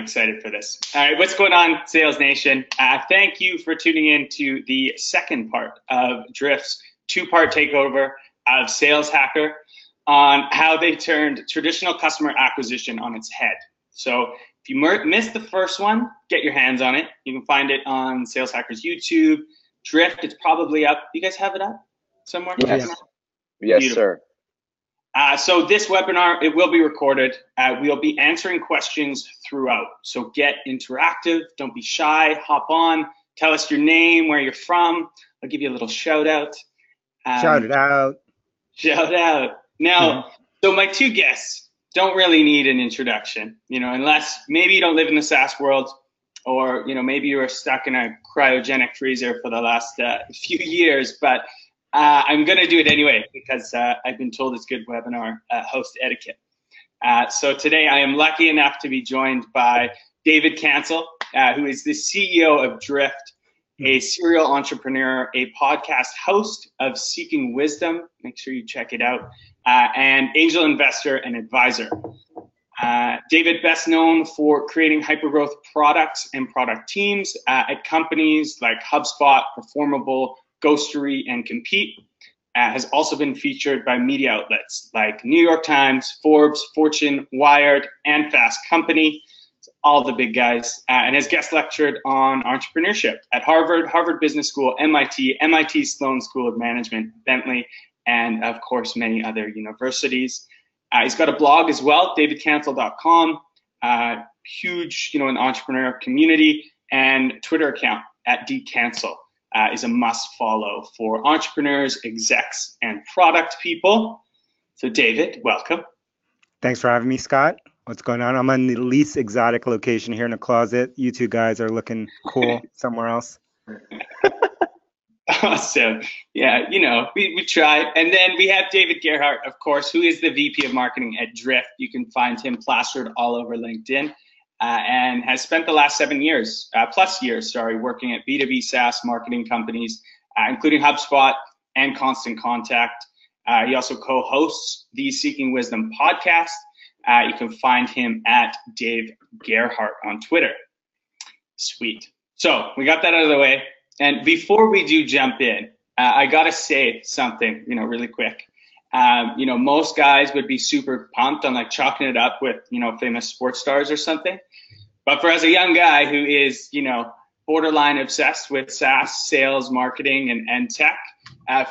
excited for this. All right, what's going on, Sales Nation? Thank you for tuning in to the second part of Drift's two-part takeover of Sales Hacker on how they turned traditional customer acquisition on its head. So if you missed the first one, get your hands on it. You can find it on Sales Hacker's YouTube. Drift, it's probably up. You guys have it up somewhere? Yes, yes, sir. So this webinar, it will be recorded. We'll be answering questions throughout. So get interactive, don't be shy, hop on, tell us your name, where you're from. I'll give you a little shout out. Shout it out. Shout out. Now, so my two guests don't really need an introduction, unless maybe you don't live in the SaaS world, or, maybe you were stuck in a cryogenic freezer for the last few years, but I'm going to do it anyway because I've been told it's good webinar host etiquette. So today I am lucky enough to be joined by David Cancel, who is the CEO of Drift, a serial entrepreneur, a podcast host of Seeking Wisdom. Make sure you check it out. And angel investor and advisor. David, best known for creating hypergrowth products and product teams at companies like HubSpot, Performable, Ghostery, and Compete, has also been featured by media outlets like New York Times, Forbes, Fortune, Wired, and Fast Company, all the big guys, and has guest lectured on entrepreneurship at Harvard, Harvard Business School, MIT Sloan School of Management, Bentley, and of course many other universities. He's got a blog as well, davidcancel.com, huge, an entrepreneur community, and Twitter account at dcancel. Is a must follow for entrepreneurs, execs, and product people. So David, welcome. Thanks for having me, Scott. What's going on? I'm on the least exotic location here in a closet. You two guys are looking cool somewhere else. Awesome. Yeah, we try. And then we have David Gerhardt, of course, who is the VP of Marketing at Drift. You can find him plastered all over LinkedIn. And has spent the last 7 years, working at B2B SaaS marketing companies, including HubSpot and Constant Contact. He also co-hosts the Seeking Wisdom podcast. You can find him at Dave Gerhardt on Twitter. Sweet. So we got that out of the way. And before we do jump in, I got to say something, really quick. Most guys would be super pumped on like chalking it up with, famous sports stars or something. But for as a young guy who is, borderline obsessed with SaaS, sales, marketing, and tech,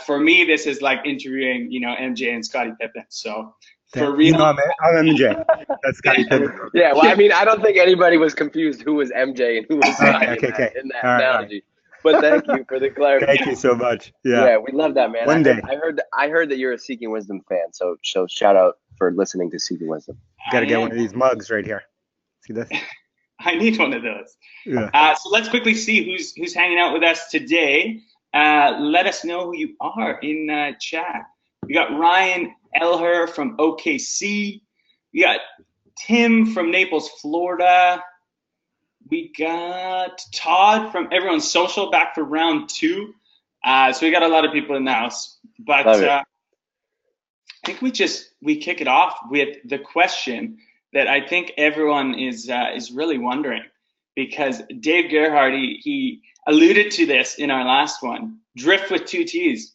for me, this is like interviewing, MJ and Scottie Pippen. So for real. I'm MJ. That's Scottie Pippen. Yeah, well, I mean, I don't think anybody was confused who was MJ and who was Scottie in that analogy. Right. But thank you for the clarification. Thank you so much. Yeah, we love that, man. One day. I heard that you're a Seeking Wisdom fan, so shout out for listening to Seeking Wisdom. Got to get one of these mugs right here. See this? I need one of those. Yeah. So let's quickly see who's hanging out with us today. Let us know who you are in chat. We got Ryan Elher from OKC. We got Tim from Naples, Florida. We got Todd from Everyone's Social back for round 2. So we got a lot of people in the house. But I think we kick it off with the question that I think everyone is really wondering, because Dave Gerhardt, he alluded to this in our last one. Drift with 2 T's.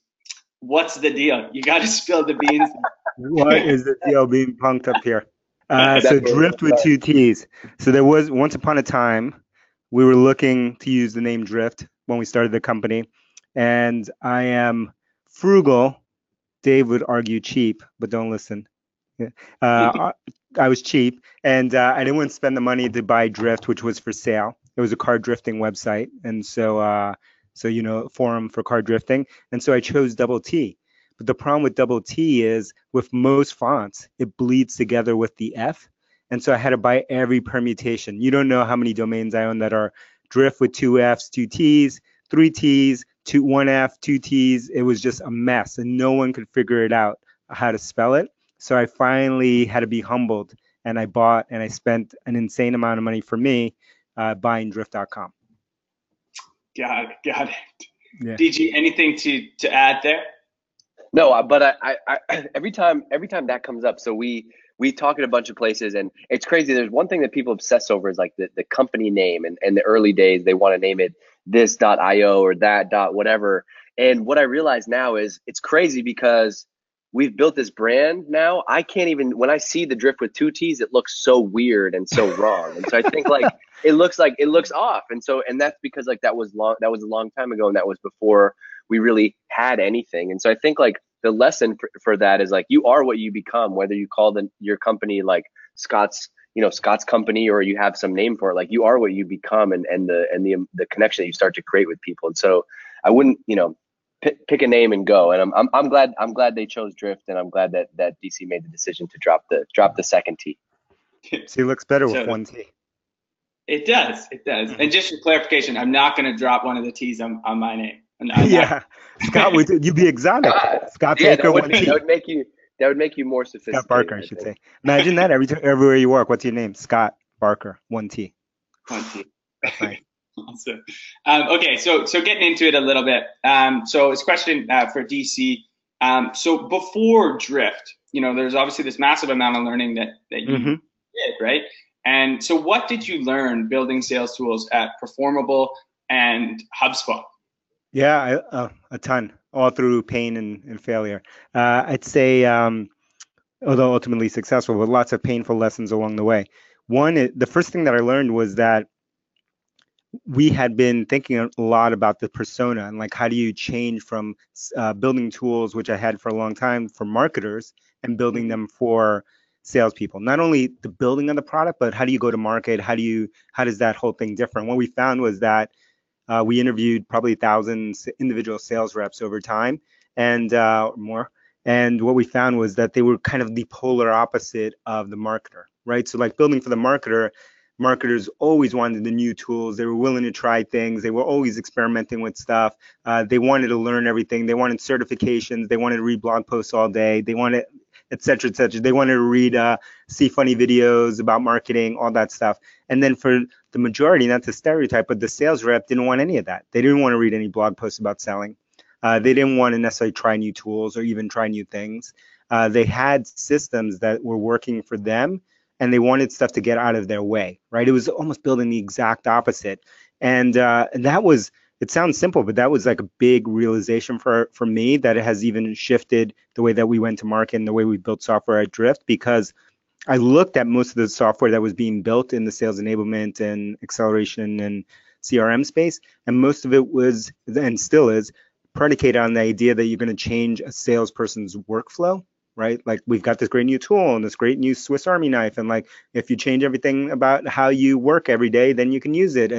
What's the deal? You got to spill the beans. What is the deal being punked up here? So Drift with 2 T's. So there was once upon a time, we were looking to use the name Drift when we started the company. And I am frugal. Dave would argue cheap, but don't listen. I was cheap, and I didn't want to spend the money to buy Drift, which was for sale. It was a car drifting website. And so, forum for car drifting. And so I chose Double T. But the problem with Double T is with most fonts, it bleeds together with the F. And so I had to buy every permutation. You don't know how many domains I own that are Drift with 2 Fs, 2 Ts, 3 Ts, 1 F, 2 Ts. It was just a mess, and no one could figure it out how to spell it. So I finally had to be humbled, and I bought and I spent an insane amount of money for me buying drift.com. Got it. Yeah. DG, anything to add there? No, but I every time that comes up, so we we talk at a bunch of places, and it's crazy. There's one thing that people obsess over is like the company name, and the early days they want to name it this.io or that dot whatever. And what I realize now is it's crazy because we've built this brand now. I can't even, when I see the Drift with two T's, it looks so weird and so wrong. And so I think like it looks off. And so, and that's because like that was a long time ago, and that was before we really had anything. And so I think like the lesson for that is like you are what you become, whether you call your company like Scott's company, or you have some name for it. Like you are what you become, and the connection that you start to create with people. And so I wouldn't, pick a name and go. And I'm glad they chose Drift, and I'm glad that DC made the decision to drop the second T. See, it looks better with one T. It does. And just for clarification, I'm not going to drop one of the T's on my name. Yeah, Scott, you'd be exotic. Scott Baker, one T. That would make you more sophisticated. Scott Barker, I should say. Imagine that everywhere you work. What's your name? Scott Barker, one T. One T. Right. Awesome. Okay, so getting into it a little bit. So it's a question for DC. So before Drift, there's obviously this massive amount of learning that you did, right? And so what did you learn building sales tools at Performable and HubSpot? Yeah, a ton, all through pain and failure. I'd say, although ultimately successful, with lots of painful lessons along the way. The first thing that I learned was that we had been thinking a lot about the persona and like how do you change from building tools, which I had for a long time for marketers, and building them for salespeople. Not only the building of the product, but how do you go to market? How does that whole thing different? What we found was that we interviewed probably thousands individual sales reps over time and more. And what we found was that they were kind of the polar opposite of the marketer, right? So like building for the marketer, marketers always wanted the new tools. They were willing to try things. They were always experimenting with stuff. They wanted to learn everything. They wanted certifications. They wanted to read blog posts all day. They wanted, et cetera, et cetera. They wanted to read, see funny videos about marketing, all that stuff. And then for the majority, not the stereotype, but the sales rep didn't want any of that. They didn't want to read any blog posts about selling. They didn't want to necessarily try new tools or even try new things. They had systems that were working for them, and they wanted stuff to get out of their way, right? It was almost building the exact opposite. And that was, it sounds simple, but that was like a big realization for me, that it has even shifted the way that we went to market and the way we built software at Drift, because I looked at most of the software that was being built in the sales enablement and acceleration and CRM space, and most of it was, and still is, predicated on the idea that you're going to change a salesperson's workflow, right? Like we've got this great new tool and this great new Swiss Army knife, and like if you change everything about how you work every day, then you can use it.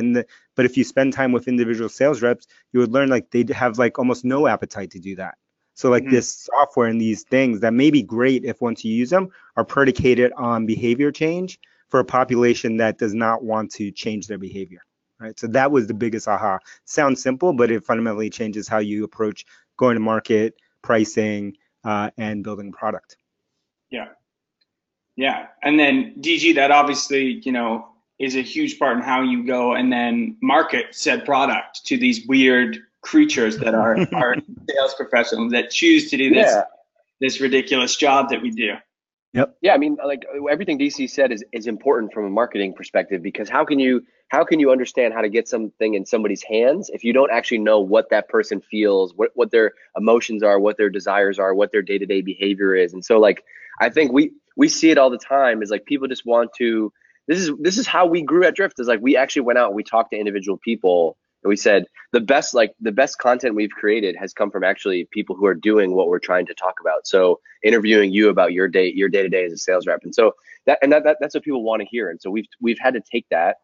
But if you spend time with individual sales reps, you would learn like they'd have like almost no appetite to do that. So like this software and these things that may be great if once you use them are predicated on behavior change for a population that does not want to change their behavior, right? So that was the biggest aha. Sounds simple, but it fundamentally changes how you approach going to market, pricing, and building product. Yeah. And then DG, that obviously, is a huge part in how you go and then market said product to these weird creatures that are sales professionals that choose to do this ridiculous job that we do. Yep. Yeah, I mean, like everything DC said is important from a marketing perspective, because how can you understand how to get something in somebody's hands if you don't actually know what that person feels, what their emotions are, what their desires are, what their day-to-day behavior is. And so like I think we see it all the time, is like people just want to, this is how we grew at Drift, is like we actually went out and we talked to individual people, and we said the best content we've created has come from actually people who are doing what we're trying to talk about. So interviewing you about your day-to-day as a sales rep. And so that's what people want to hear. And so we've had to take that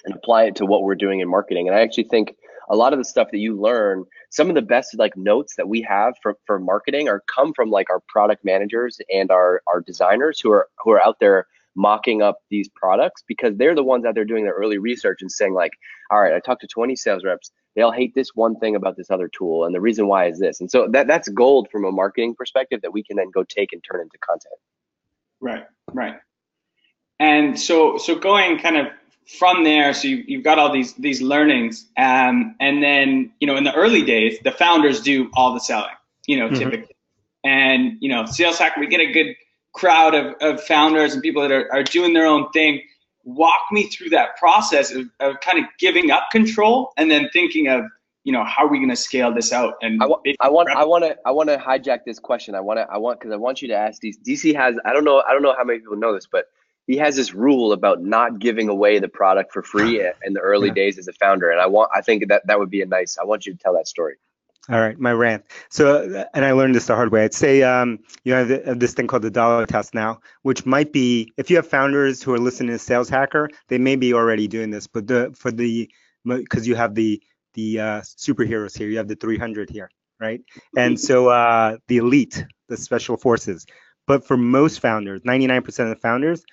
and apply it to what we're doing in marketing. And I actually think a lot of the stuff that you learn, some of the best like notes that we have for marketing come from like our product managers and our designers who are out there mocking up these products, because they're the ones out there doing their early research and saying like, all right, I talked to 20 sales reps. They all hate this one thing about this other tool, and the reason why is this. And so that's gold from a marketing perspective that we can then go take and turn into content. Right. And so going kind of from there, so you've got all these learnings, and then in the early days, the founders do all the selling, typically, and sales hack, we get a good crowd of founders and people that are doing their own thing. Walk me through that process of kind of giving up control and then thinking of, how are we going to scale this out? And I want to hijack this question. Because I want you to ask DC. DC has, I don't know how many people know this, but he has this rule about not giving away the product for free in the early days as a founder. And I think that would be I want you to tell that story. All right, my rant. So, and I learned this the hard way. I'd say, you have this thing called the dollar test now, which might be, if you have founders who are listening to Sales Hacker, they may be already doing this, but because you have the superheroes here, you have the 300 here, right? And so the elite, the special forces. But for most founders, 99% of the founders,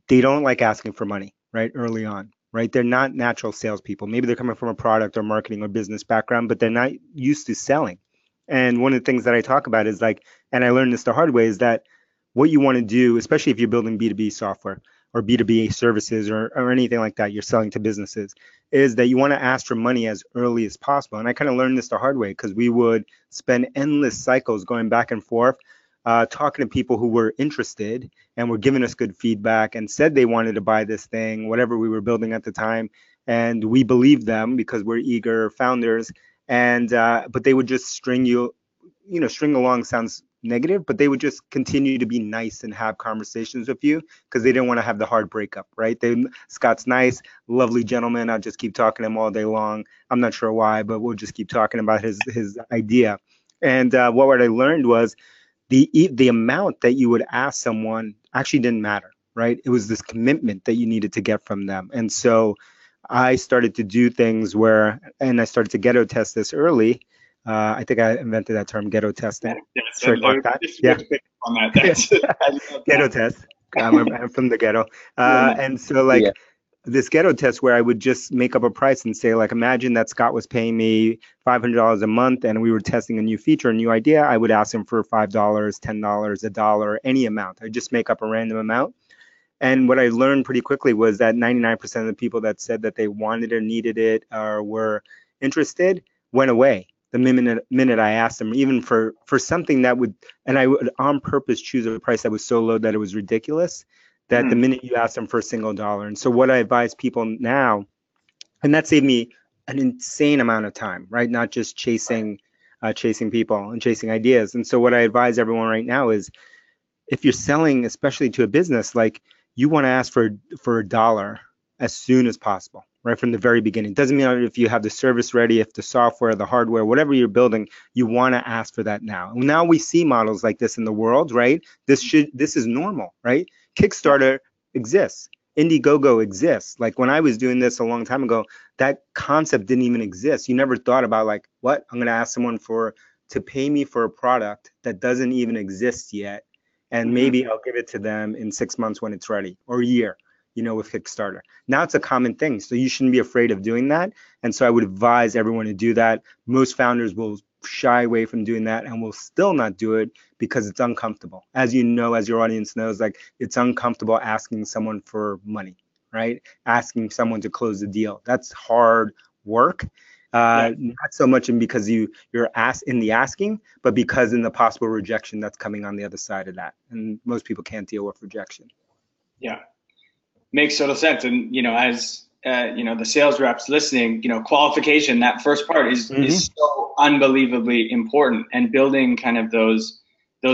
they don't like asking for money, right, early on. Right? They're not natural salespeople. Maybe they're coming from a product or marketing or business background, but they're not used to selling. And one of the things that I talk about is and I learned this the hard way, is that what you want to do, especially if you're building B2B software or B2B services or anything like that, you're selling to businesses, is that you want to ask for money as early as possible. And I kind of learned this the hard way because we would spend endless cycles going back and forth, talking to people who were interested and were giving us good feedback and said they wanted to buy this thing, whatever we were building at the time. And we believed them because we're eager founders. And but they would just string along sounds negative, but they would just continue to be nice and have conversations with you because they didn't want to have the hard breakup, right? Scott's nice, lovely gentleman. I'll just keep talking to him all day long. I'm not sure why, but we'll just keep talking about his idea. And what I learned was, the amount that you would ask someone actually didn't matter, right? It was this commitment that you needed to get from them. And so I started to do things and I started to ghetto test this early. I think I invented that term, ghetto testing. Trademark that. Yeah. On that. Ghetto test. I'm from the ghetto. And so this ghetto test where I would just make up a price and say, imagine that Scott was paying me $500 a month and we were testing a new feature, a new idea. I would ask him for $5, $10, $1, any amount. I just make up a random amount. And what I learned pretty quickly was that 99% of the people that said that they wanted or needed it or were interested went away the minute I asked them, even for something that would, and I would on purpose choose a price that was so low that it was ridiculous, that the minute you ask them for a single dollar. And so what I advise people now, and that saved me an insane amount of time, right? Not just chasing people and chasing ideas. And so what I advise everyone right now is, if you're selling, especially to a business, you want to ask for a dollar as soon as possible, right from the very beginning. Doesn't matter if you have the service ready, if the software, the hardware, whatever you're building, you want to ask for that now. Now we see models like this in the world, right? This is normal, right? Kickstarter exists. Indiegogo exists. When I was doing this a long time ago, that concept didn't even exist. You never thought about what? I'm going to ask someone to pay me for a product that doesn't even exist yet. And maybe I'll give it to them in 6 months when it's ready, or a year, with Kickstarter. Now it's a common thing. So you shouldn't be afraid of doing that. And so I would advise everyone to do that. Most founders will shy away from doing that and will still not do it because it's uncomfortable. As you know, as your audience knows, it's uncomfortable asking someone for money, right? Asking someone to close the deal. That's hard work. Not so much because you're in the asking, but because in the possible rejection that's coming on the other side of that. And most people can't deal with rejection. Yeah, makes total sense. And as the sales reps listening, qualification, that first part is so unbelievably important, and building kind of those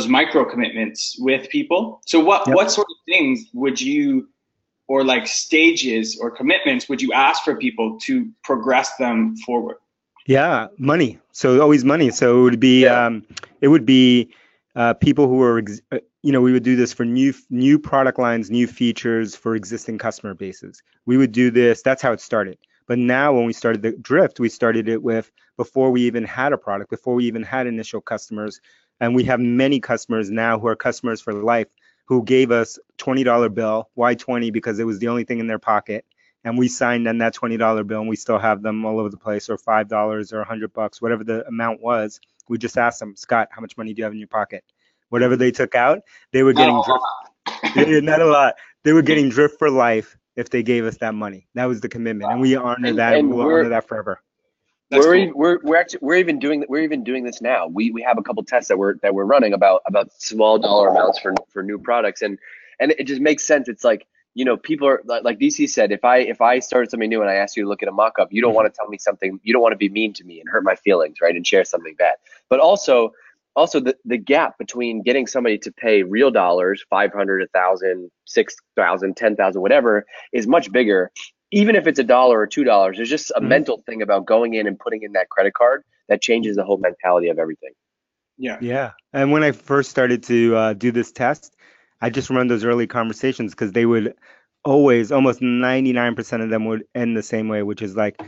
micro commitments with people. So what sort of things would you, or stages or commitments would you ask for people to progress them forward? Yeah, money. So always money. So it would be people who are, we would do this for new product lines, new features for existing customer bases. We would do this. That's how it started. But now when we started the Drift, we started it with before we even had a product, before we even had initial customers. And we have many customers now who are customers for life, who gave us $20 bill. Why 20? Because it was the only thing in their pocket. And we signed on that $20 bill, and we still have them all over the place, or $5 or $100, whatever the amount was. We just asked them, Scott, how much money do you have in your pocket? Whatever they took out, they were getting Drift. Not a lot. They were getting Drift for life if they gave us that money. That was the commitment, and we honor that, and we'll honor that forever. That's cool. We're even doing this now. We have a couple tests that we're running about small dollar amounts for new products, and it just makes sense. It's like, people are like DC said, if I started something new and I asked you to look at a mock-up, you don't want to tell me something, you don't want to be mean to me and hurt my feelings, right? And share something bad. But also the gap between getting somebody to pay real dollars, 500, 1,000, 6,000, 10,000, whatever, is much bigger. Even if it's $1 or $2, there's just a mental thing about going in and putting in that credit card that changes the whole mentality of everything. Yeah. And when I first started to do this test, I just remember those early conversations, because they would always, almost 99% of them would end the same way, which is like,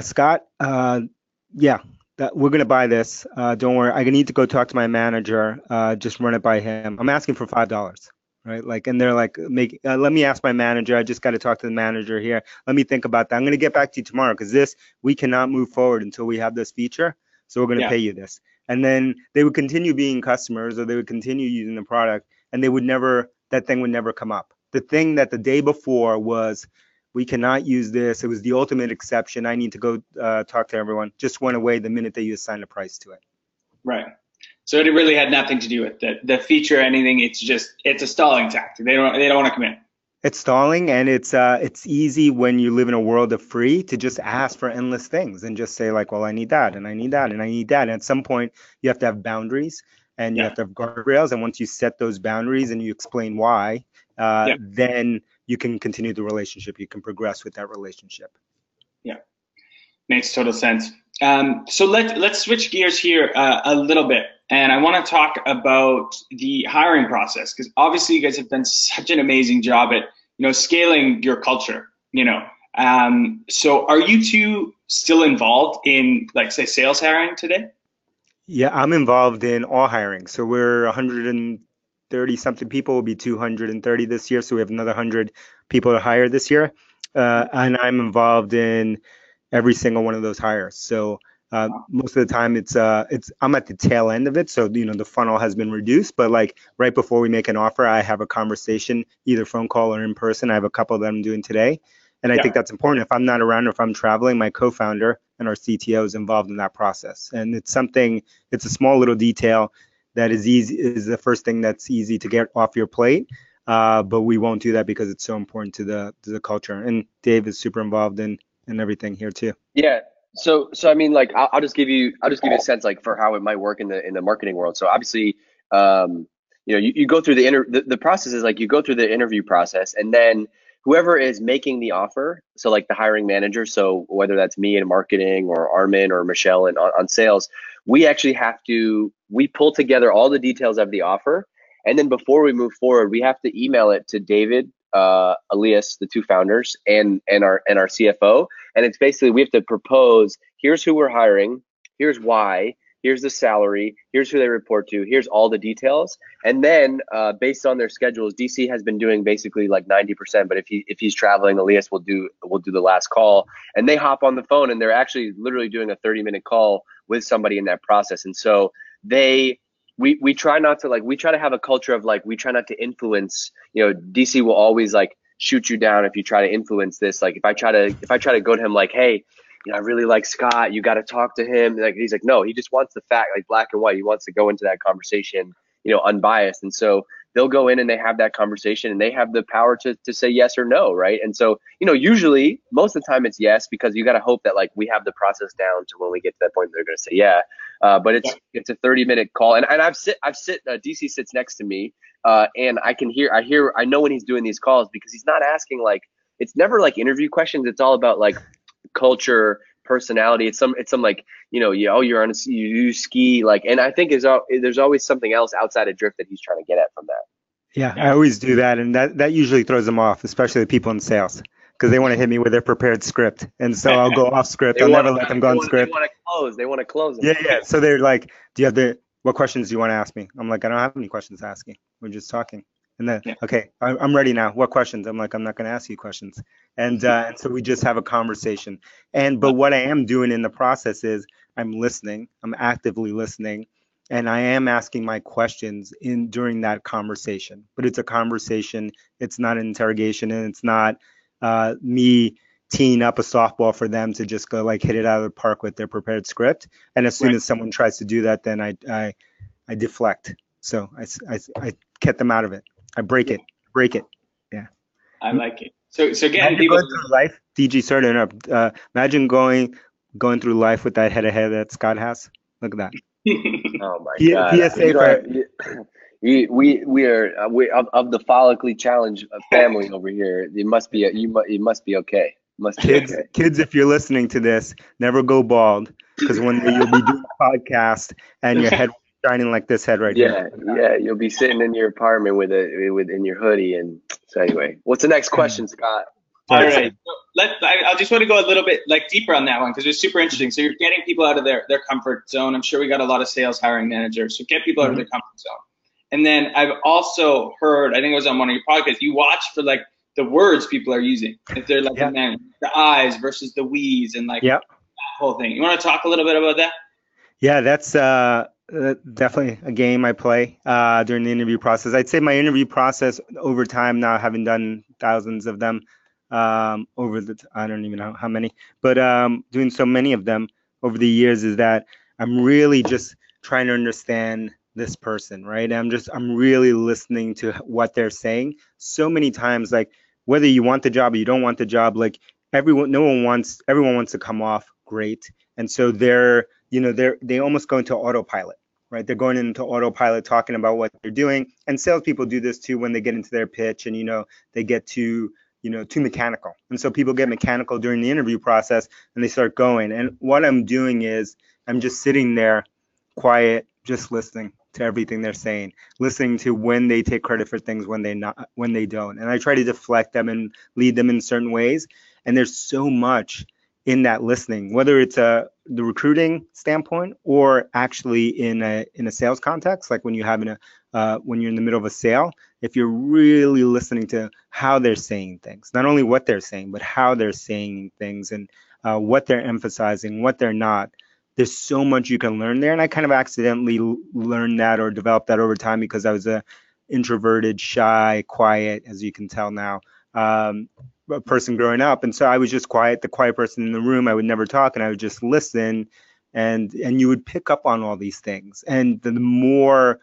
Scott, yeah, we're going to buy this. Don't worry. I need to go talk to my manager. Just run it by him. I'm asking for $5. Right. Like, and they're like, let me ask my manager. I just got to talk to the manager here. Let me think about that. I'm going to get back to you tomorrow, because we cannot move forward until we have this feature. So we're going to pay you this. And then they would continue being customers, or they would continue using the product, and that thing would never come up. The thing that the day before was, we cannot use this. It was the ultimate exception. I need to go talk to everyone. Just went away the minute they assigned a price to it. Right. So it really had nothing to do with the feature or anything. It's a stalling tactic. They don't want to commit. It's stalling, and it's easy when you live in a world of free to just ask for endless things and just say like, well, I need that, and I need that, and I need that. And at some point, you have to have boundaries, and you have to have guardrails. And once you set those boundaries and you explain why, then you can continue the relationship. You can progress with that relationship. Yeah, makes total sense. So let's switch gears here a little bit. And I want to talk about the hiring process, because obviously you guys have done such an amazing job at, scaling your culture, So are you two still involved in, like, say, sales hiring today? Yeah, I'm involved in all hiring. So we're 130 something people, will be 230 this year. So we have another 100 people to hire this year. And I'm involved in every single one of those hires. So most of the time I'm at the tail end of it. So, the funnel has been reduced, but like right before we make an offer, I have a conversation, either phone call or in person. I have a couple that I'm doing today. And I think that's important. If I'm not around, or if I'm traveling, my co-founder and our CTO is involved in that process. And it's a small little detail that is the first thing that's easy to get off your plate. But we won't do that because it's so important to the culture. And Dave is super involved in everything here too. Yeah. So I mean, like, I'll just give you a sense, like, for how it might work in the marketing world. So obviously, you go through the process is like, you go through the interview process, and then whoever is making the offer, so like the hiring manager, so whether that's me in marketing or Armin or Michelle on sales, we actually we pull together all the details of the offer, and then before we move forward, we have to email it to David, Elias, the two founders, and our CFO. And it's basically, we have to propose, here's who we're hiring, here's why, here's the salary, here's who they report to, here's all the details. And then based on their schedules, DC has been doing basically like 90%, but if he's traveling, Elias will do the last call, and they hop on the phone, and they're actually literally doing a 30-minute call with somebody in that process. And so we try not to, like, we try to have a culture of, like, we try not to influence, DC will always like shoot you down if you try to influence this. Like, if I try to go to him like, hey, I really like Scott, you got to talk to him. Like, he's like, no, he just wants the fact, like, black and white. He wants to go into that conversation, unbiased. And so they'll go in and they have that conversation, and they have the power to say yes or no. Right. And so, usually most of the time it's yes, because you got to hope that, like, we have the process down to when we get to that point, they're going to say yeah. But it's a 30-minute call. And DC sits next to me, and I know when he's doing these calls, because he's not asking, like, it's never like interview questions. It's all about, like, culture, personality. It's some like, you ski, like, and I think there's always something else outside of drift that he's trying to get at from that. Yeah, I always do that, and that usually throws them off, especially the people in sales, because they want to hit me with their prepared script, and so I'll go off script. I'll never let them go on script. They want to close them. Yeah. So they're like, what questions do you want to ask me? I'm like, I don't have any questions to ask you. We're just talking. And then, okay, I'm ready now. What questions? I'm like, I'm not going to ask you questions. And so we just have a conversation. But what I am doing in the process is I'm listening. I'm actively listening. And I am asking my questions during that conversation. But it's a conversation. It's not an interrogation. And it's not me teeing up a softball for them to just go like hit it out of the park with their prepared script. And as soon as someone tries to do that, then I deflect. So I get them out of it. I break it. Yeah. I like it. So again, imagine going through life, DG, sorry to interrupt. Imagine going through life with that head of hair that Scott has. Look at that. Oh my God! We are of the follically challenged family over here. You must be okay. Kids, if you're listening to this, never go bald, because one day you'll be doing a podcast and your head shining like this head right here. Yeah, you'll be sitting in your apartment with in your hoodie. And so anyway, what's the next question, Scott? All right, so I just want to go a little bit like deeper on that one because it's super interesting. So you're getting people out of their comfort zone. I'm sure we got a lot of sales hiring managers. So get people out of their comfort zone. And then I've also heard, I think it was on one of your podcasts, you watch for like the words people are using. If they're like the I's versus the we's and like that whole thing. You want to talk a little bit about that? Yeah, that's definitely a game I play during the interview process. I'd say my interview process over time now, having done thousands of them, I don't even know how many, but doing so many of them over the years, is that I'm really just trying to understand this person, right? I'm really listening to what they're saying. So many times, like whether you want the job or you don't want the job, like everyone wants to come off great, and so they almost go into autopilot, right? They're going into autopilot talking about what they're doing, and salespeople do this too when they get into their pitch, and they get too mechanical. And so people get mechanical during the interview process and they start going. And what I'm doing is I'm just sitting there quiet, just listening to everything they're saying, listening to when they take credit for things, when they don't. And I try to deflect them and lead them in certain ways. And there's so much in that listening, whether it's the recruiting standpoint or actually in a sales context, like when you're in the middle of a sale. If you're really listening to how they're saying things, not only what they're saying, but how they're saying things, and what they're emphasizing, what they're not, there's so much you can learn there. And I kind of accidentally learned that or developed that over time because I was a introverted, shy, quiet, as you can tell now, a person growing up. And so I was just quiet, the quiet person in the room. I would never talk, and I would just listen, and you would pick up on all these things. And the more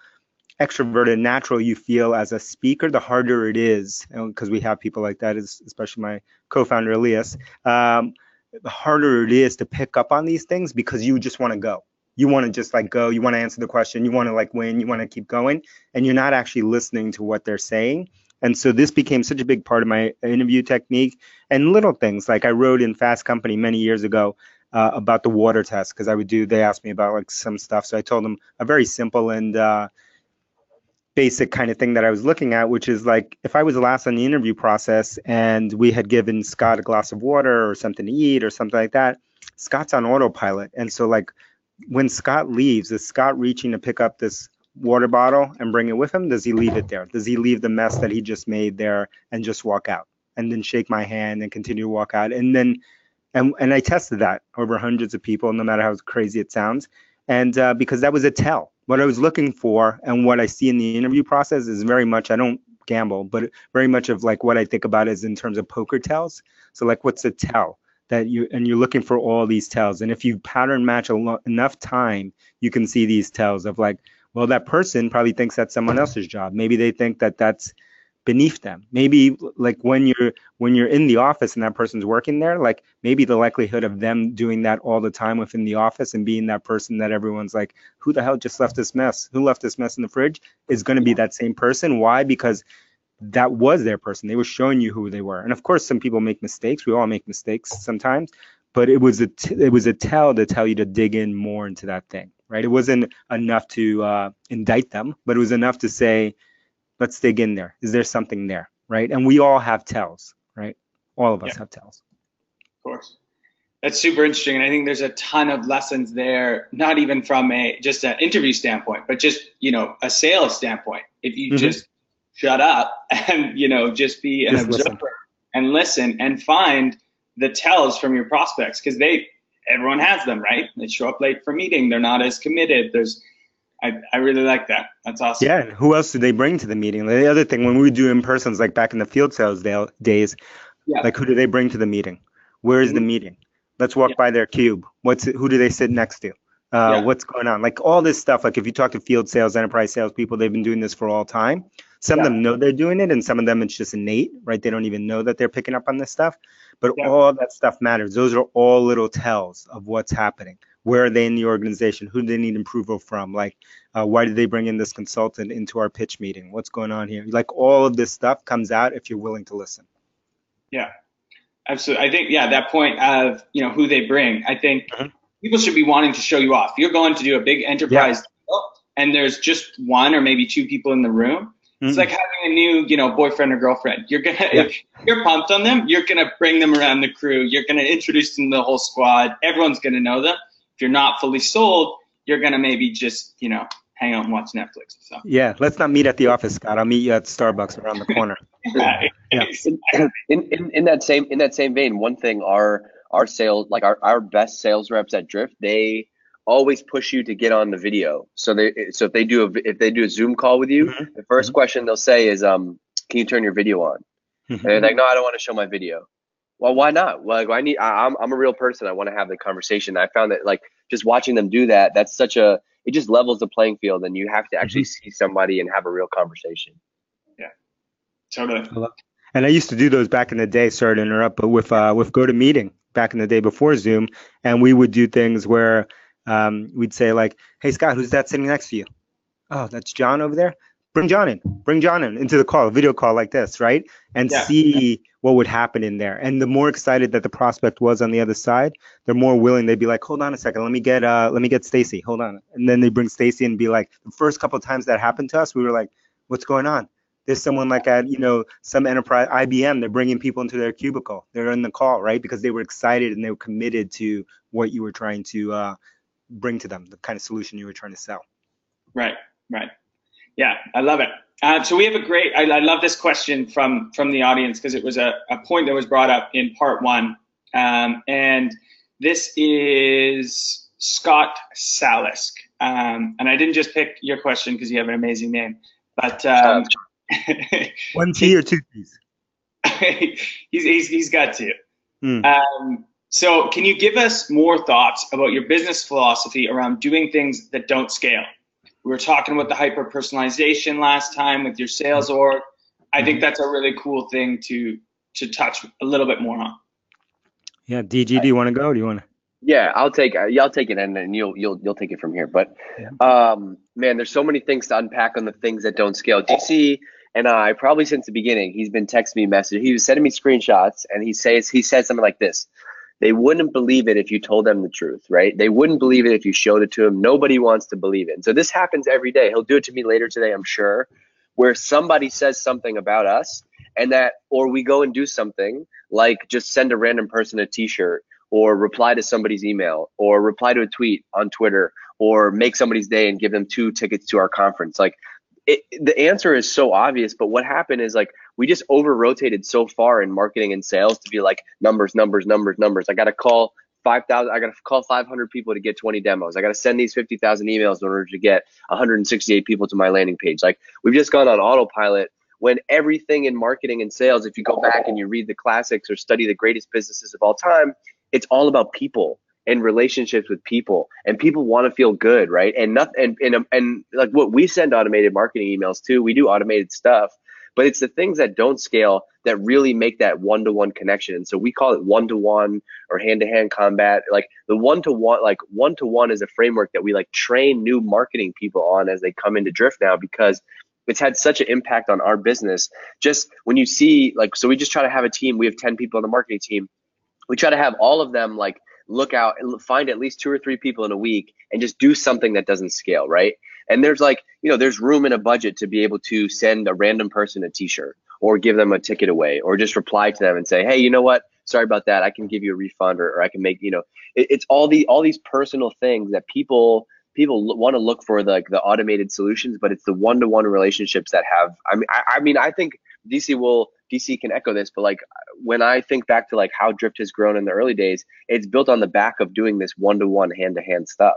extroverted, natural you feel as a speaker, the harder it is, because we have people like that, especially my co-founder Elias, the harder it is to pick up on these things, because you just want to go. You want to just like go, you want to answer the question, you want to like win, you want to keep going, and you're not actually listening to what they're saying. And so this became such a big part of my interview technique, and little things like I wrote in Fast Company many years ago about the water test, because they asked me about like some stuff. So I told them a very simple and basic kind of thing that I was looking at, which is like if I was last on the interview process and we had given Scott a glass of water or something to eat or something like that, Scott's on autopilot. And so like when Scott leaves, is Scott reaching to pick up this water bottle and bring it with him? Does he leave it there? Does he leave the mess that he just made there and just walk out and then shake my hand and continue to walk out? And then and I tested that over hundreds of people, no matter how crazy it sounds. And because that was a tell. What I was looking for and what I see in the interview process is very much, I don't gamble, but very much of like what I think about is in terms of poker tells. So like what's a tell that you're looking for all these tells. And if you pattern match enough time, you can see these tells of like, well, that person probably thinks that's someone else's job. Maybe they think that that's beneath them. Maybe like when you're in the office and that person's working there, like maybe the likelihood of them doing that all the time within the office and being that person that everyone's like, who the hell just left this mess? Who left this mess in the fridge? Is going to be that same person. Why? Because that was their person. They were showing you who they were. And of course, some people make mistakes. We all make mistakes sometimes, but it was a tell to tell you to dig in more into that thing, right? It wasn't enough to indict them, but it was enough to say, let's dig in there. Is there something there, right? And we all have tells, right? All of us have tells. Of course. That's super interesting. And I think there's a ton of lessons there, not even from just an interview standpoint, but just, a sales standpoint. If you just shut up and, just be an observer and listen and find the tells from your prospects, because everyone has them, right? They show up late for a meeting. They're not as committed. I really like that. That's awesome. Yeah. Who else do they bring to the meeting? The other thing, when we would do in-persons, like back in the field sales days, like who do they bring to the meeting? Where is the meeting? Let's walk by their cube. Who do they sit next to? What's going on? Like all this stuff. Like if you talk to field sales, enterprise sales people, they've been doing this for all time. Some of them know they're doing it, and some of them it's just innate, right? They don't even know that they're picking up on this stuff. But all that stuff matters. Those are all little tells of what's happening. Where are they in the organization? Who do they need approval from? Like, why did they bring in this consultant into our pitch meeting? What's going on here? Like all of this stuff comes out if you're willing to listen. Yeah, absolutely. I think, that point of, who they bring, I think people should be wanting to show you off. You're going to do a big enterprise deal and there's just one or maybe two people in the room. It's like having a new, boyfriend or girlfriend. You're gonna, if you're pumped on them, you're gonna bring them around the crew. You're gonna introduce them to the whole squad. Everyone's gonna know them. If you're not fully sold, you're gonna maybe just, hang out and watch Netflix. So. Yeah, let's not meet at the office, Scott. I'll meet you at Starbucks around the corner. In that same vein, one thing our sales, like our best sales reps at Drift, they always push you to get on the video. So if they do a Zoom call with you, the first question they'll say is, can you turn your video on? And they're like, no, I don't want to show my video. Well, why not? Well, like I'm a real person. I want to have the conversation. I found that like just watching them do that, it just levels the playing field, and you have to actually see somebody and have a real conversation. Yeah, totally. And I used to do those back in the day. Sorry to interrupt, but with GoToMeeting back in the day before Zoom, and we would do things where we'd say like, "Hey Scott, who's that sitting next to you? Oh, that's John over there. Bring John in into the call, a video call like this, right? And see what would happen in there. And the more excited that the prospect was on the other side, they're more willing. They'd be like, hold on a second, let me get Stacy. Hold on. And then they bring Stacy and be like, the first couple of times that happened to us, we were like, what's going on? There's someone like at, some enterprise, IBM, they're bringing people into their cubicle. They're in the call, right? Because they were excited and they were committed to what you were trying to bring to them, the kind of solution you were trying to sell. Right. Yeah, I love it. So we have I love this question from the audience because it was a point that was brought up in part one. And this is Scott Salisk. And I didn't just pick your question because you have an amazing name, but one T or two T's? he's got two. So can you give us more thoughts about your business philosophy around doing things that don't scale? We were talking about the hyper-personalization last time with your sales org. I think that's a really cool thing to touch a little bit more on. Yeah, DG, do you want to go? Or do you want to? Yeah, I'll take it, and then you'll take it from here. But man, there's so many things to unpack on the things that don't scale. DC and I, probably since the beginning, he's been texting me messages. He was sending me screenshots, and he said something like this. They wouldn't believe it if you told them the truth, right? They wouldn't believe it if you showed it to them. Nobody wants to believe it. And so this happens every day. He'll do it to me later today, I'm sure, where somebody says something about us or we go and do something like just send a random person a t-shirt or reply to somebody's email or reply to a tweet on Twitter or make somebody's day and give them 2 tickets to our conference. Like the answer is so obvious, but what happened is like we just over-rotated so far in marketing and sales to be like numbers. I got to call 5,000. I got to call 500 people to get 20 demos. I got to send these 50,000 emails in order to get 168 people to my landing page. Like we've just gone on autopilot when everything in marketing and sales, if you go back and you read the classics or study the greatest businesses of all time, it's all about people and relationships with people, and people want to feel good, right? And like what we send automated marketing emails to, we do automated stuff, but it's the things that don't scale that really make that one-to-one connection. And so we call it one-to-one or hand-to-hand combat. Like the one-to-one is a framework that we like train new marketing people on as they come into Drift now, because it's had such an impact on our business. Just when you see so we just try to have a team. We have 10 people on the marketing team. We try to have all of them look out and find at least 2 or 3 people in a week and just do something that doesn't scale, right? And there's there's room in a budget to be able to send a random person a t-shirt or give them a ticket away or just reply to them and say, hey, you know what? Sorry about that. I can give you a refund or I can make, it's all these personal things that people want to look for the automated solutions, but it's the one-to-one relationships that have, I think DC can echo this, but when I think back to how Drift has grown in the early days, it's built on the back of doing this one-to-one, hand-to-hand stuff.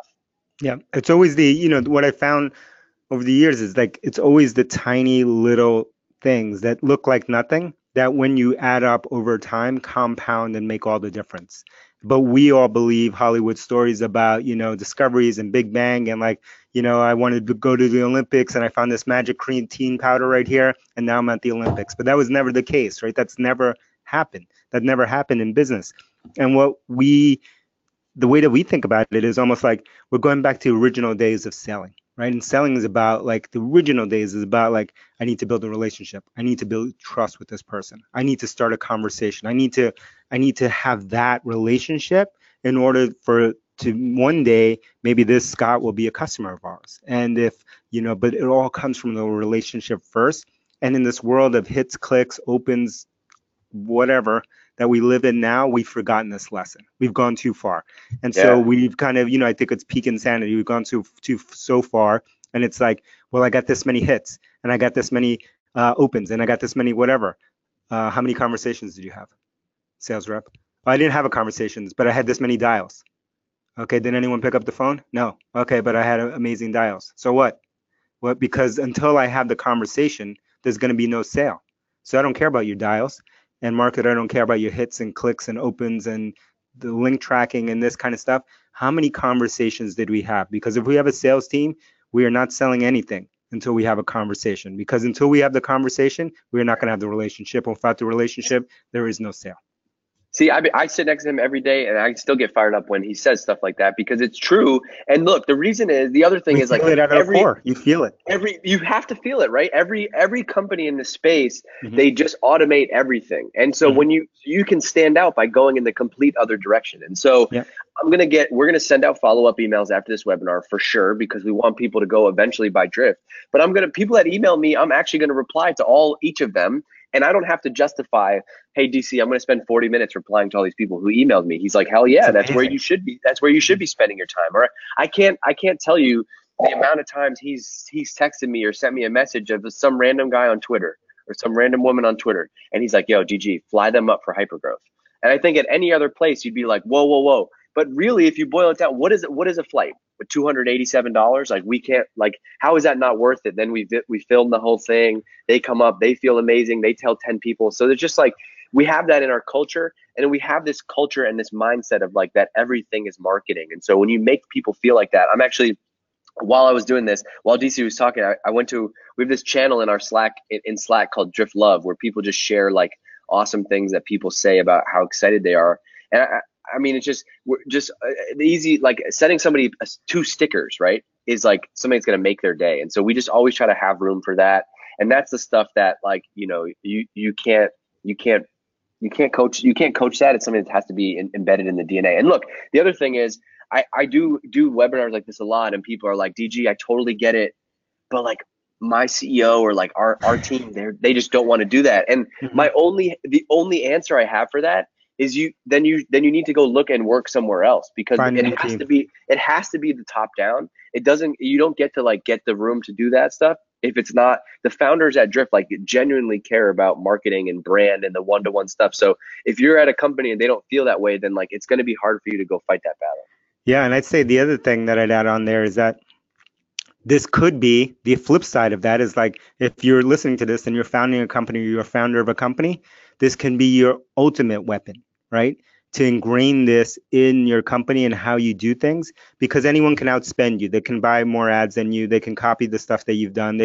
Yeah, it's always what I found over the years is it's always the tiny little things that look like nothing, that when you add up over time, compound and make all the difference. But we all believe Hollywood stories about, discoveries and Big Bang and like, I wanted to go to the Olympics and I found this magic creatine powder right here and now I'm at the Olympics. But that was never the case, right? That's never happened. That never happened in business. And the way that we think about it is almost like we're going back to original days of selling, right? And selling is about like the original days is about like, I need to build a relationship. I need to build trust with this person. I need to start a conversation. I need to have that relationship in order for to one day, maybe this Scott will be a customer of ours. And if, but it all comes from the relationship first. And in this world of hits, clicks, opens, whatever that we live in now, we've forgotten this lesson. We've gone too far. And so we've kind of, I think it's peak insanity. We've gone so far. And it's like, well, I got this many hits and I got this many opens and I got this many whatever. How many conversations did you have? Sales rep. I didn't have a conversations, but I had this many dials. Okay, did anyone pick up the phone? No. Okay, but I had amazing dials. So what? What? Because until I have the conversation, there's going to be no sale. So I don't care about your dials. And market, I don't care about your hits and clicks and opens and the link tracking and this kind of stuff. How many conversations did we have? Because if we have a sales team, we are not selling anything until we have a conversation. Because until we have the conversation, we're not going to have the relationship. Without the relationship, there is no sale. See, I sit next to him every day and I still get fired up when he says stuff like that because it's true. And look, the reason is the other thing We is like feel it at our core. You feel it. you have to feel it, right? Every company in the space, they just automate everything. And so when you can stand out by going in the complete other direction. And so we're going to send out follow-up emails after this webinar for sure, because we want people to go eventually buy Drift. But people that email me, I'm actually going to reply to each of them. And I don't have to justify, hey, DC, I'm going to spend 40 minutes replying to all these people who emailed me. He's like, hell yeah, that's where you should be. That's where you should be spending your time. Or I can't tell you the amount of times he's texted me or sent me a message of some random guy on Twitter or some random woman on Twitter. And he's like, yo, GG, fly them up for hypergrowth. And I think at any other place, you'd be like, whoa, whoa, whoa. But really, if you boil it down, what is a flight? With $287, like we can't, like, how is that not worth it? Then we film the whole thing. They come up, they feel amazing. They tell 10 people. So there's just like, we have that in our culture, and we have this culture and this mindset of like that everything is marketing. And so when you make people feel like that, while I was doing this, while DC was talking, we have this channel in our Slack, in Slack called Drift Love, where people just share like awesome things that people say about how excited they are. And I mean, it's just easy, like sending somebody 2 stickers, right, is like somebody's going to make their day. And so we just always try to have room for that. And that's the stuff that, like, you can't coach that. It's something that has to be embedded in the DNA. And look, the other thing is I do webinars like this a lot, and people are like, DG, I totally get it, but like my CEO or like our team, they just don't want to do that. And the only answer I have for that is you need to go look and work somewhere else, because it has to be the top down. You don't get to like get the room to do that stuff if it's not the founders at Drift like genuinely care about marketing and brand and the one-to-one stuff. So if you're at a company and they don't feel that way, then like it's going to be hard for you to go fight that battle. Yeah, and I'd say the other thing that I'd add on there is that this could be the flip side of that, is like, if you're listening to this and you're founding a company or you're a founder of a company, this can be your ultimate weapon, right? To ingrain this in your company and how you do things, because anyone can outspend you. They can buy more ads than you. They can copy the stuff that you've done.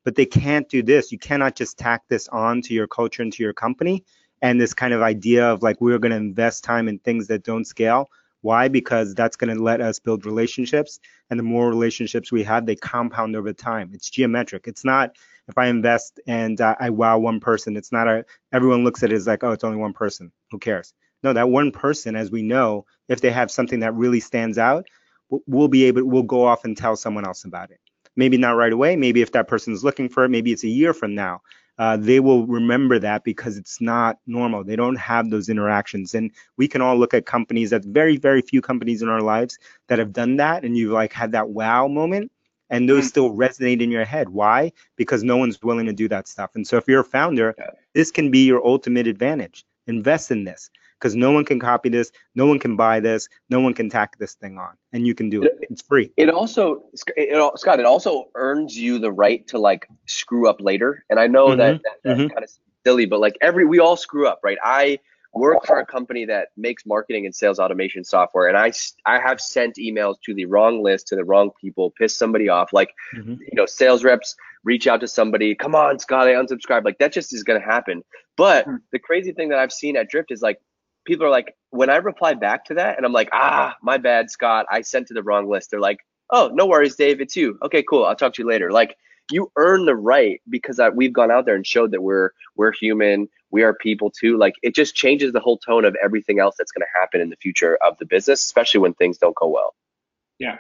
But they can't do this. You cannot just tack this on to your culture and to your company. And this kind of idea of like, we're going to invest time in things that don't scale. Why? Because that's going to let us build relationships. And the more relationships we have, they compound over time. It's geometric. It's not, if I invest and I wow one person, it's not everyone looks at it as like, oh, it's only one person. Who cares? No, that one person, as we know, if they have something that really stands out, we'll go off and tell someone else about it. Maybe not right away. Maybe if that person's looking for it, maybe it's a year from now. They will remember that because it's not normal. They don't have those interactions. And we can all look at companies, that very, very few companies in our lives that have done that. And you've like had that wow moment, and those still resonate in your head. Why? Because no one's willing to do that stuff. And so if you're a founder, this can be your ultimate advantage. Invest in this, because no one can copy this, no one can buy this, no one can tack this thing on, and you can do it. It's free. It also, Scott, it also earns you the right to like screw up later. And I know that kind of silly, but like we all screw up, right? I work for a company that makes marketing and sales automation software, and I have sent emails to the wrong list to the wrong people, pissed somebody off. Like, sales reps reach out to somebody, come on, Scott, I unsubscribe. Like, that just is going to happen. But the crazy thing that I've seen at Drift is like, people are like, when I reply back to that and I'm like, my bad, Scott, I sent to the wrong list. They're like, oh, no worries, Dave, it's you. Okay, cool. I'll talk to you later. Like, you earn the right because we've gone out there and showed that we're human. We are people too. Like, it just changes the whole tone of everything else that's going to happen in the future of the business, especially when things don't go well. Yeah.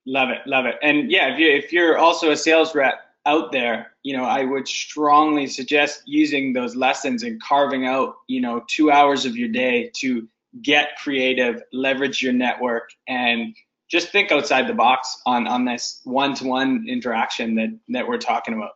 Love it. Love it. And yeah, if you're also a sales rep out there, I would strongly suggest using those lessons and carving out, 2 hours of your day to get creative, leverage your network, and just think outside the box on this one-to-one interaction that we're talking about.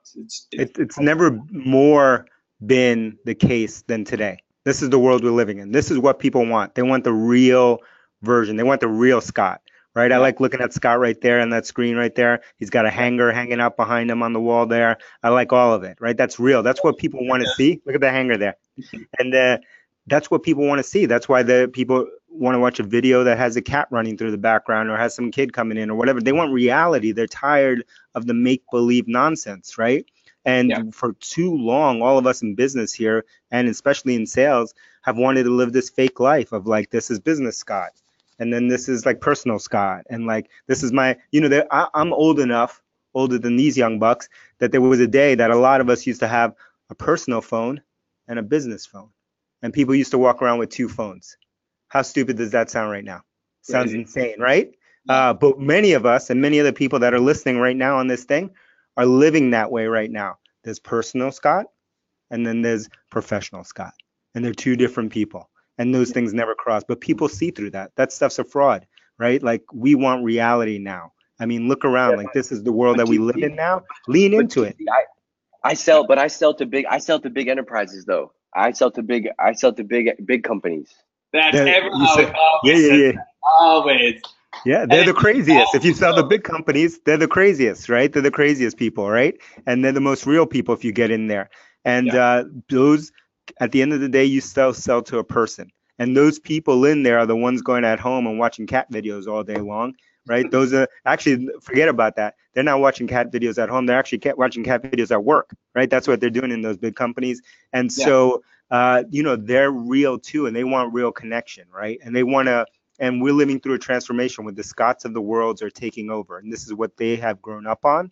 It's never more been the case than today. This is the world we're living in. This is what people want. They want the real version. They want the real Scott, right? Yeah. I like looking at Scott right there on that screen right there. He's got a hanger hanging out behind him on the wall there. I like all of it, right? That's real. That's what people want to see. Look at the hanger there. And that's what people want to see. That's why the people want to watch a video that has a cat running through the background or has some kid coming in or whatever. They want reality. They're tired of the make-believe nonsense, right? And for too long, all of us in business here, and especially in sales, have wanted to live this fake life of like, this is business Scott, and then this is like personal Scott, and like, this is my, I'm old enough, older than these young bucks, that there was a day that a lot of us used to have a personal phone and a business phone, and people used to walk around with 2 phones. How stupid does that sound right now? Sounds insane, right? But many of us and many other people that are listening right now on this thing are living that way right now. There's personal Scott, and then there's professional Scott, and they're 2 different people, and those things never cross. But people see through that. That stuff's a fraud, right? Like, we want reality now. I mean, look around. Like, this is the world that we live in now. Lean into it. I sell to big enterprises though. I sell to big companies. That's always. Always. Yeah, they're the craziest. If you sell the big companies, they're the craziest, right? They're the craziest people, right? And they're the most real people if you get in there. And those, at the end of the day, you sell to a person. And those people in there are the ones going at home and watching cat videos all day long, right? Those are actually, forget about that. They're not watching cat videos at home. They're actually watching cat videos at work, right? That's what they're doing in those big companies. And so, they're real too, and they want real connection, right? And they want to. And we're living through a transformation where the Scotts of the world are taking over. And this is what they have grown up on.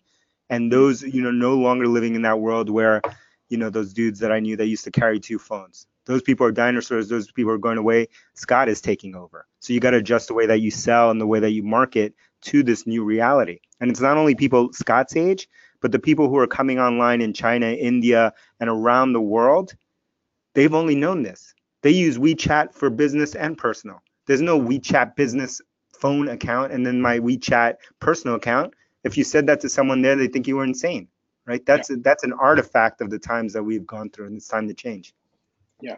And those, no longer living in that world where, those dudes that I knew that used to carry 2 phones. Those people are dinosaurs. Those people are going away. Scott is taking over. So you got to adjust the way that you sell and the way that you market to this new reality. And it's not only people Scott's age, but the people who are coming online in China, India, and around the world, they've only known this. They use WeChat for business and personal. There's no WeChat business phone account and then my WeChat personal account. If you said that to someone there, they think you were insane, right? That's an artifact of the times that we've gone through, and it's time to change. Yeah,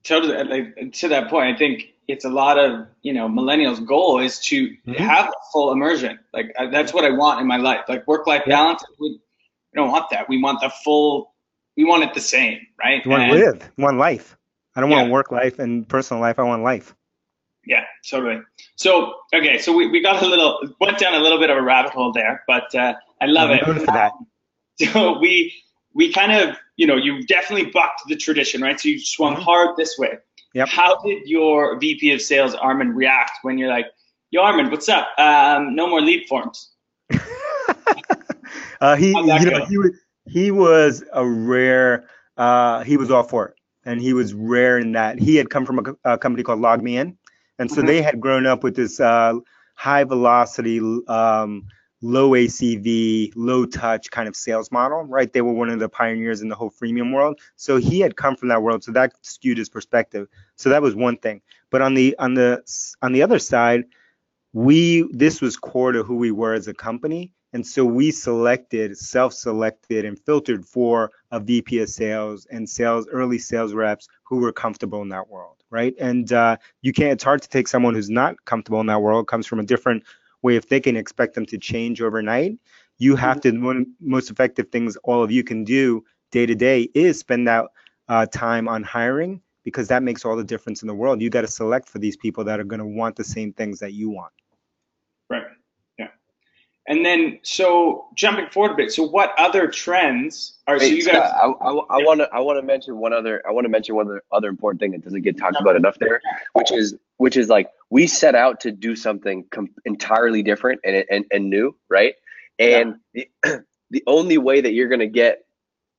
totally. Like, to that point, I think it's a lot of millennials' goal is to have a full immersion. Like, that's what I want in my life. Like, work-life balance. We don't want that. We want the full. We want it the same, right? You want to live. You want life. I don't want work life and personal life. I want life. Yeah, totally. So, okay, so we went down a little bit of a rabbit hole there, but I love it. For that. So we kind of, you definitely bucked the tradition, right? So you swung hard this way. Yep. How did your VP of sales, Armin, react when you're like, yo, Armin, what's up? No more lead forms. He was a rare, he was all for it. And he was rare in that he had come from a company called Log Me In. And so they had grown up with this high velocity, low ACV, low touch kind of sales model, right? They were one of the pioneers in the whole freemium world. So he had come from that world. So that skewed his perspective. So that was one thing. But on the other side, this was core to who we were as a company. And so we self-selected and filtered for a VP of sales and early sales reps who were comfortable in that world, right? And it's hard to take someone who's not comfortable in that world, comes from a different way of thinking, expect them to change overnight. You have to, one of the most effective things all of you can do day to day is spend that time on hiring, because that makes all the difference in the world. You got to select for these people that are going to want the same things that you want. Right. Yeah. And then, so jumping forward a bit, so what other trends are? Wait, so you Scott, guys. I want to mention one other important thing that doesn't get talked about enough there, which is like we set out to do something entirely different and new, right? And the only way that you're going to get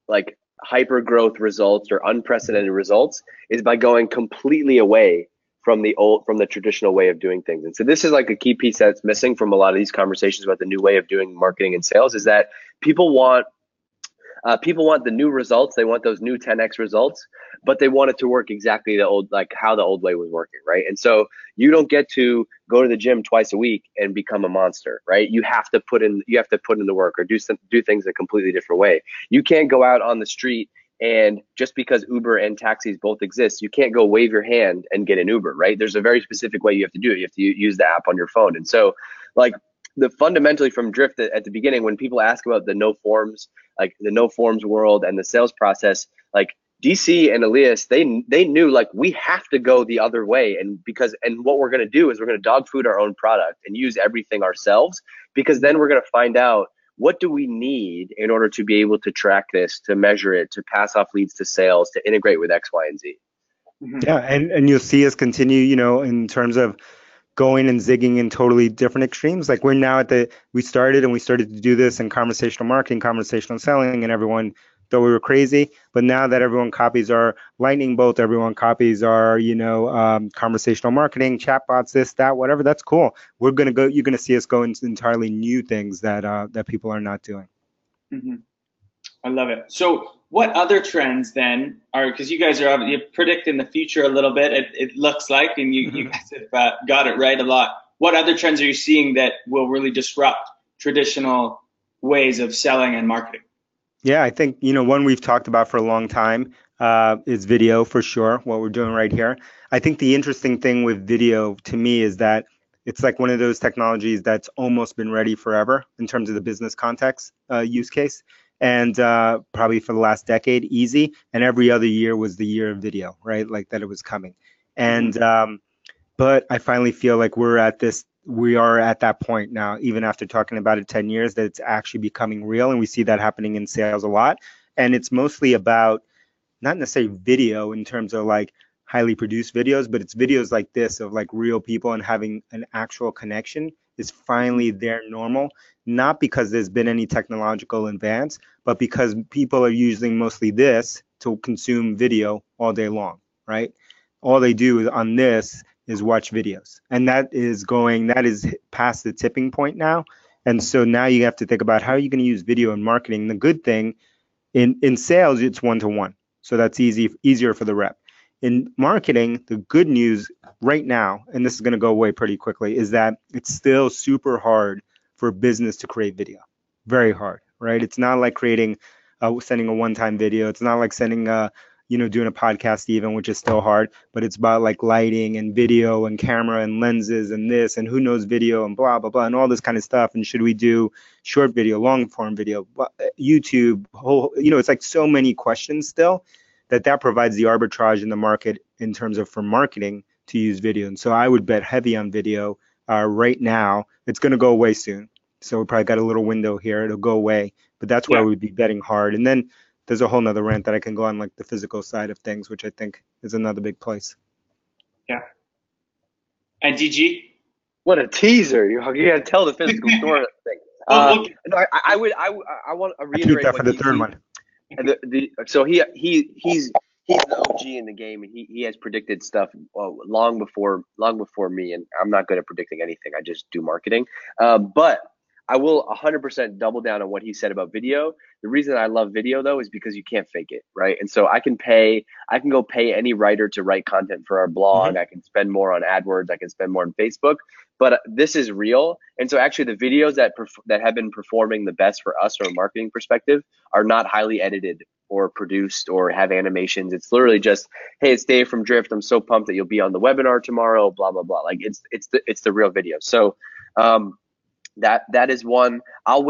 like hyper growth results or unprecedented results is by going completely away from the traditional way of doing things. And so this is like a key piece that's missing from a lot of these conversations about the new way of doing marketing and sales, is that people want the new results. They want those new 10x results, but they want it to work exactly how the old way was working, right? And so you don't get to go to the gym twice a week and become a monster, right? You have to put in the work, or do things a completely different way. You can't go out on the street, and just because Uber and taxis both exist, you can't go wave your hand and get an Uber, right? There's a very specific way you have to do it. You have to use the app on your phone. And so like fundamentally from Drift at the beginning, when people ask about the no forms, like the no forms world and the sales process, like DC and Elias, they knew like we have to go the other way. And what we're going to do is we're going to dog food our own product and use everything ourselves, because then we're going to find out what do we need in order to be able to track this, to measure it, to pass off leads to sales, to integrate with X, Y, and Z. Yeah. And you'll see us continue, in terms of going and zigging in totally different extremes. Like we're now we started to do this in conversational marketing, conversational selling, and everyone thought we were crazy. But now that everyone copies our lightning bolt, everyone copies our, conversational marketing, chatbots, this, that, whatever, that's cool. You're going to see us go into entirely new things that people are not doing. Mm-hmm. I love it. So what other trends then are, because you guys are predicting the future a little bit, it looks like, and you guys have got it right a lot. What other trends are you seeing that will really disrupt traditional ways of selling and marketing? Yeah, I think, one we've talked about for a long time is video, for sure, what we're doing right here. I think the interesting thing with video to me is that it's like one of those technologies that's almost been ready forever in terms of the business context use case. And probably for the last decade, easy. And every other year was the year of video, right? Like that it was coming. And but I finally feel like we are at that point now, even after talking about it 10 years, that it's actually becoming real. And we see that happening in sales a lot. And it's mostly about not necessarily video in terms of like highly produced videos, but it's videos like this of like real people and having an actual connection is finally their normal, not because there's been any technological advance, but because people are using mostly this to consume video all day long, right? All they do on this is watch videos, and that is past the tipping point now. And so now you have to think about how are you going to use video in marketing. The good thing in sales, it's one-to-one, so that's easier for the rep. In marketing, the good news right now, and this is going to go away pretty quickly, is that it's still super hard for business to create video. Very hard, right? It's not like sending a one-time video. It's not like sending doing a podcast even, which is still hard, but it's about like lighting and video and camera and lenses and this and who knows video and blah, blah, blah, and all this kind of stuff. And should we do short video, long form video, YouTube, it's like so many questions still that provides the arbitrage in the market in terms of for marketing to use video. And so I would bet heavy on video right now. It's going to go away soon. So we probably got a little window here. It'll go away, but that's where we'd be betting hard. And then there's a whole nother rant that I can go on, like the physical side of things, which I think is another big place. Yeah. And DG? What a teaser! You gotta tell the physical store thing. No, I want to reiterate that for the third one. So he's the OG in the game, and he has predicted stuff long before me, and I'm not good at predicting anything. I just do marketing. But I will 100% double down on what he said about video. The reason I love video though is because you can't fake it, right? And so I can go pay any writer to write content for our blog. I can spend more on AdWords. I can spend more on Facebook, but this is real. And so actually the videos that have been performing the best for us from a marketing perspective are not highly edited or produced or have animations. It's literally just, hey, it's Dave from Drift. I'm so pumped that you'll be on the webinar tomorrow, blah, blah, blah. Like it's the real video. So, that is one. I'm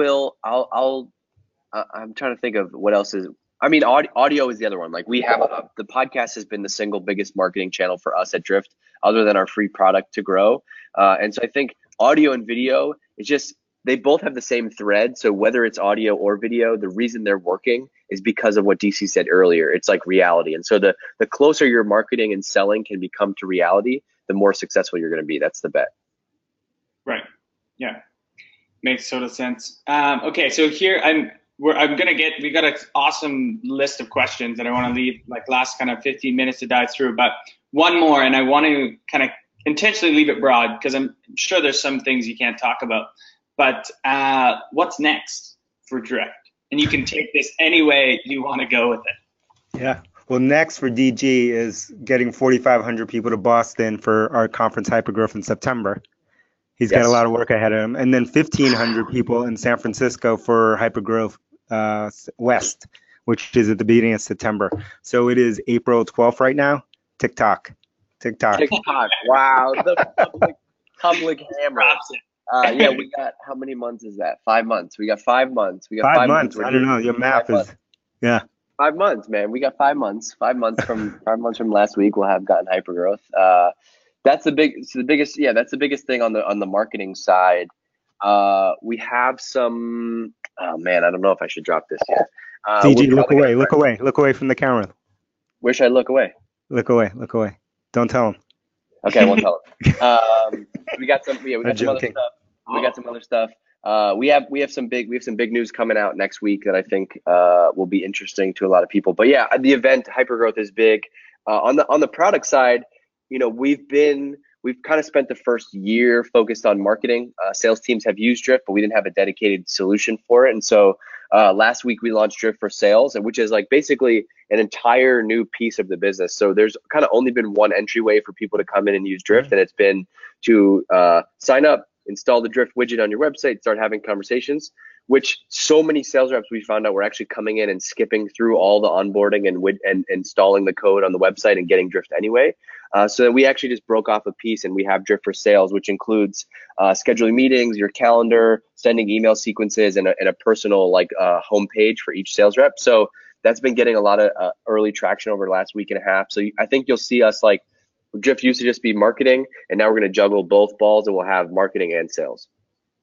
trying to think of what else is. I mean, audio is the other one. Like we have the podcast has been the single biggest marketing channel for us at Drift, other than our free product to grow. And so I think audio and video is just, they both have the same thread. So whether it's audio or video, the reason they're working is because of what DC said earlier. It's like reality. And so the closer your marketing and selling can become to reality, the more successful you're going to be. That's the bet. Right. Yeah. Makes total sense. Okay. So here we got an awesome list of questions that I want to leave like last kind of 15 minutes to dive through, but one more, and I want to kind of intentionally leave it broad because I'm sure there's some things you can't talk about, but what's next for Drift? And you can take this any way you want to go with it. Yeah. Well, next for DG is getting 4,500 people to Boston for our conference Hypergrowth in September. He's got a lot of work ahead of him. And then 1,500 people in San Francisco for Hypergrowth West, which is at the beginning of September. So it is April 12th right now. TikTok. Wow. The public hammer. Yeah, we got, how many months is that? 5 months. We got 5 months. We got 5 months. I don't know. Your math is, yeah. 5 months, man. We got 5 months. 5 months from 5 months from last week, we'll have gotten Hypergrowth. That's the biggest thing on the marketing side. We have some. Oh man, I don't know if I should drop this yet. DG, look away from the camera. Where should I look away? Look away. Don't tell him. Okay, I won't tell him. We got some. Yeah, we got some other stuff. We got some other stuff. We have some big news coming out next week that I think will be interesting to a lot of people. But yeah, the event Hypergrowth is big. On the product side, you know, we've kind of spent the first year focused on marketing. Sales teams have used Drift, but we didn't have a dedicated solution for it. And so last week we launched Drift for Sales, which is like basically an entire new piece of the business. So there's kind of only been one entryway for people to come in and use Drift, and it's been to sign up, install the Drift widget on your website, start having conversations, which so many sales reps we found out were actually coming in and skipping through all the onboarding and installing the code on the website and getting Drift anyway. So we actually just broke off a piece, and we have Drift for Sales, which includes scheduling meetings, your calendar, sending email sequences, and a personal homepage for each sales rep. So that's been getting a lot of early traction over the last week and a half. So I think you'll see us like Drift used to just be marketing, and now we're going to juggle both balls, and we'll have marketing and sales,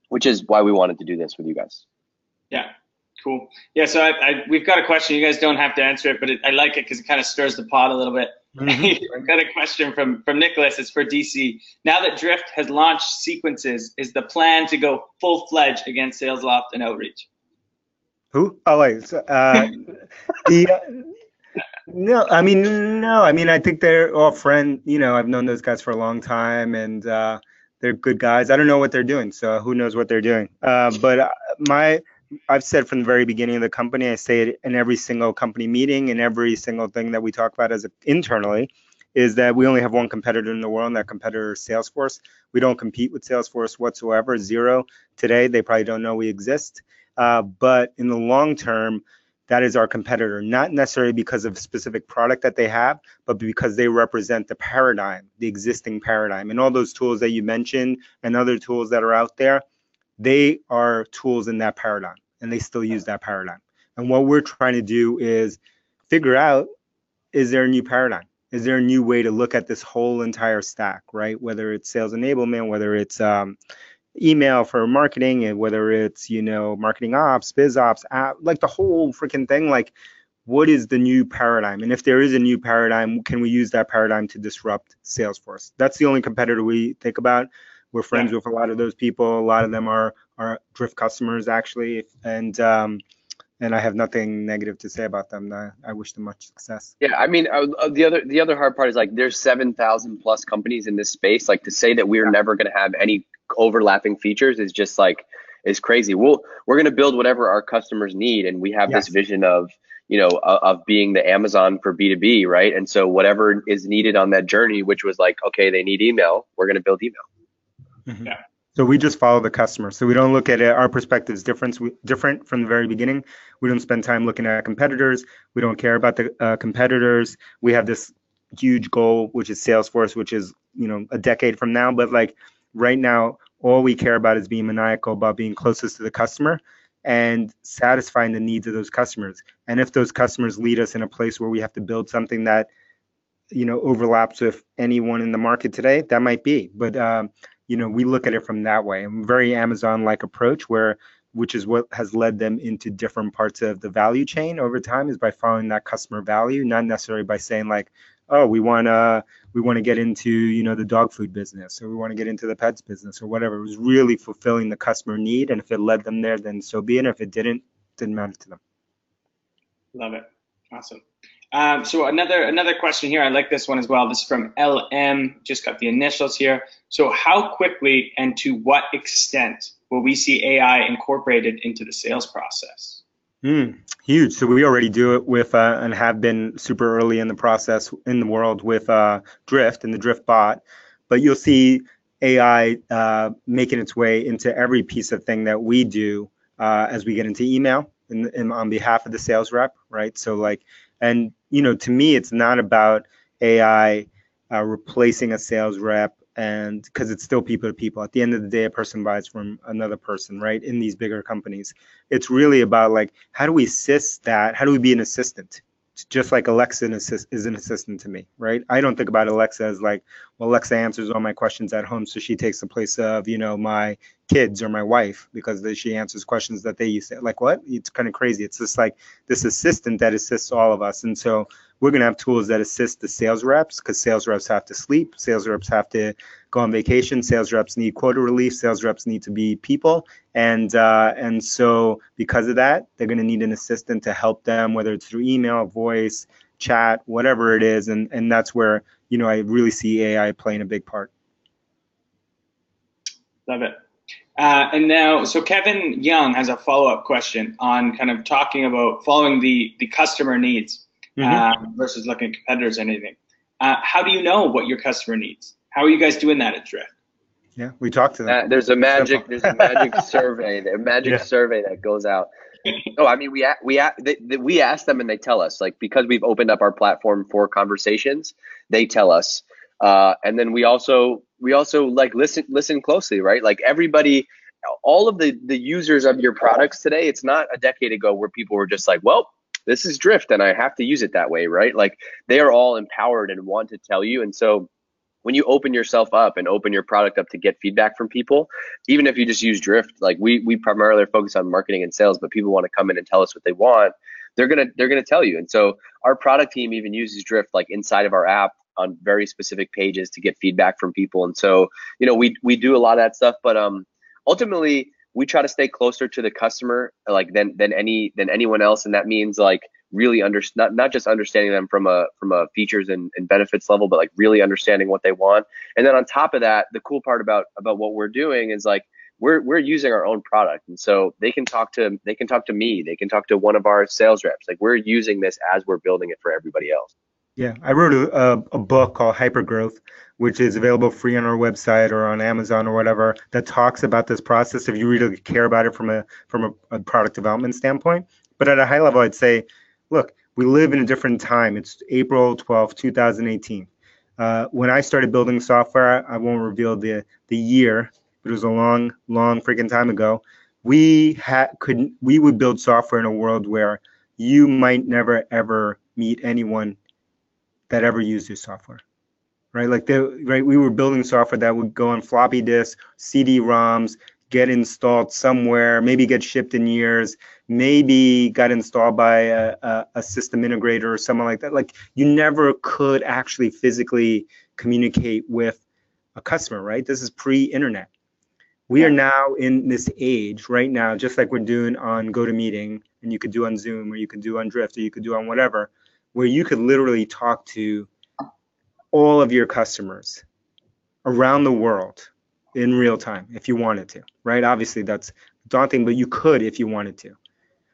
which is why we wanted to do this with you guys. Yeah, cool. Yeah, so we've got a question. You guys don't have to answer it, but I like it because it kind of stirs the pot a little bit. Mm-hmm. I've got a question from Nicholas. It's for DC. Now that Drift has launched sequences, is the plan to go full-fledged against SalesLoft and outreach? Who? Oh, wait. So, no. I mean, I think they're all friends. You know, I've known those guys for a long time, and they're good guys. I don't know what they're doing, so who knows what they're doing. But I've said from the very beginning of the company, I say it in every single company meeting and every single thing that we talk about internally, is that we only have one competitor in the world, and that competitor is Salesforce. We don't compete with Salesforce whatsoever, zero. Today, they probably don't know we exist. But in the long term, that is our competitor, not necessarily because of specific product that they have, but because they represent the paradigm, the existing paradigm. And all those tools that you mentioned and other tools that are out there, they are tools in that paradigm, and they still use that paradigm. And what we're trying to do is figure out, is there a new paradigm? Is there a new way to look at this whole entire stack, right? Whether it's sales enablement, whether it's email for marketing, and whether it's, you know, marketing ops, biz ops, like the whole freaking thing, like what is the new paradigm? And if there is a new paradigm, can we use that paradigm to disrupt Salesforce? That's the only competitor we think about. We're friends with a lot of those people. A lot of them are Drift customers, actually, and I have nothing negative to say about them. I wish them much success. Yeah, I mean, the other hard part is like there's 7,000 plus companies in this space. Like to say that we're never going to have any overlapping features is just like is crazy. We're going to build whatever our customers need, and we have this vision of, you know, of being the Amazon for B2B, right? And so whatever is needed on that journey, which was like, okay, they need email, we're going to build email. Mm-hmm. Yeah. So we just follow the customer. So we don't look at it. Our perspective is different from the very beginning. We don't spend time looking at competitors. We don't care about the competitors. We have this huge goal, which is Salesforce, which is, you know, a decade from now. But like right now, all we care about is being maniacal about being closest to the customer and satisfying the needs of those customers. And if those customers lead us in a place where we have to build something that, overlaps with anyone in the market today, that might be. But, we look at it from that way. And very Amazon-like approach, which is what has led them into different parts of the value chain over time, is by following that customer value, not necessarily by saying like, oh, we want to get into, the dog food business, or we want to get into the pets business, or whatever. It was really fulfilling the customer need, and if it led them there, then so be it. And if it didn't matter to them. Love it. Awesome. So another question here. I like this one as well. This is from LM. Just got the initials here. So how quickly and to what extent will we see AI incorporated into the sales process? Huge. So we already do it with and have been super early in the process in the world with Drift and the Drift bot. But you'll see AI making its way into every piece of thing that we do as we get into email and on behalf of the sales rep, right? So like, and to me, it's not about AI replacing a sales rep, and because it's still people to people. At the end of the day, a person buys from another person, right? In these bigger companies, it's really about like, how do we assist that? How do we be an assistant? Just like Alexa is an assistant to me, right? I don't think about Alexa as like, well, Alexa answers all my questions at home, so she takes the place of, my kids or my wife, because she answers questions that they used to. Like, what? It's kind of crazy. It's just like this assistant that assists all of us. And so we're going to have tools that assist the sales reps, because sales reps have to sleep, sales reps have to go on vacation, sales reps need quota relief, sales reps need to be people. And so because of that, they're going to need an assistant to help them, whether it's through email, voice, chat, whatever it is. And that's where, I really see AI playing a big part. Love it. And now, so Kevin Young has a follow-up question on kind of talking about following the customer needs versus looking at competitors and anything. How do you know what your customer needs? How are you guys doing that at Drift? Yeah, we talked to them. There's a magic survey, survey that goes out. No, I mean we ask them and they tell us, like, because we've opened up our platform for conversations, they tell us, and then we also like listen closely, right? Like everybody, all of the users of your products today, it's not a decade ago where people were just like, well, this is Drift and I have to use it that way, right? Like they are all empowered and want to tell you, and so when you open yourself up and open your product up to get feedback from people, even if you just use Drift, like we primarily focus on marketing and sales, but people want to come in and tell us what they want, they're gonna tell you. And so our product team even uses Drift like inside of our app on very specific pages to get feedback from people. And so, we do a lot of that stuff, but ultimately we try to stay closer to the customer like than anyone else, and that means like really not just understanding them from a features and benefits level, but like really understanding what they want. And then on top of that, the cool part about what we're doing is like we're using our own product, and so they can talk to me, they can talk to one of our sales reps. Like we're using this as we're building it for everybody else. Yeah, I wrote a book called Hypergrowth, which is available free on our website or on Amazon or whatever, that talks about this process if you really care about it from a product development standpoint. But at a high level, I'd say, look, we live in a different time. It's April 12th, 2018. When I started building software, I won't reveal the year, but it was a long freaking time ago. We would build software in a world where you might never ever meet anyone that ever used your software, right? Like we were building software that would go on floppy disks, CD-ROMs, get installed somewhere, maybe get shipped in years, maybe got installed by a system integrator or someone like that. Like you never could actually physically communicate with a customer, right? This is pre-internet. We are now in this age right now, just like we're doing on GoToMeeting, and you could do on Zoom, or you could do on Drift, or you could do on whatever, where you could literally talk to all of your customers around the world in real time if you wanted to, right? Obviously that's daunting, but you could if you wanted to.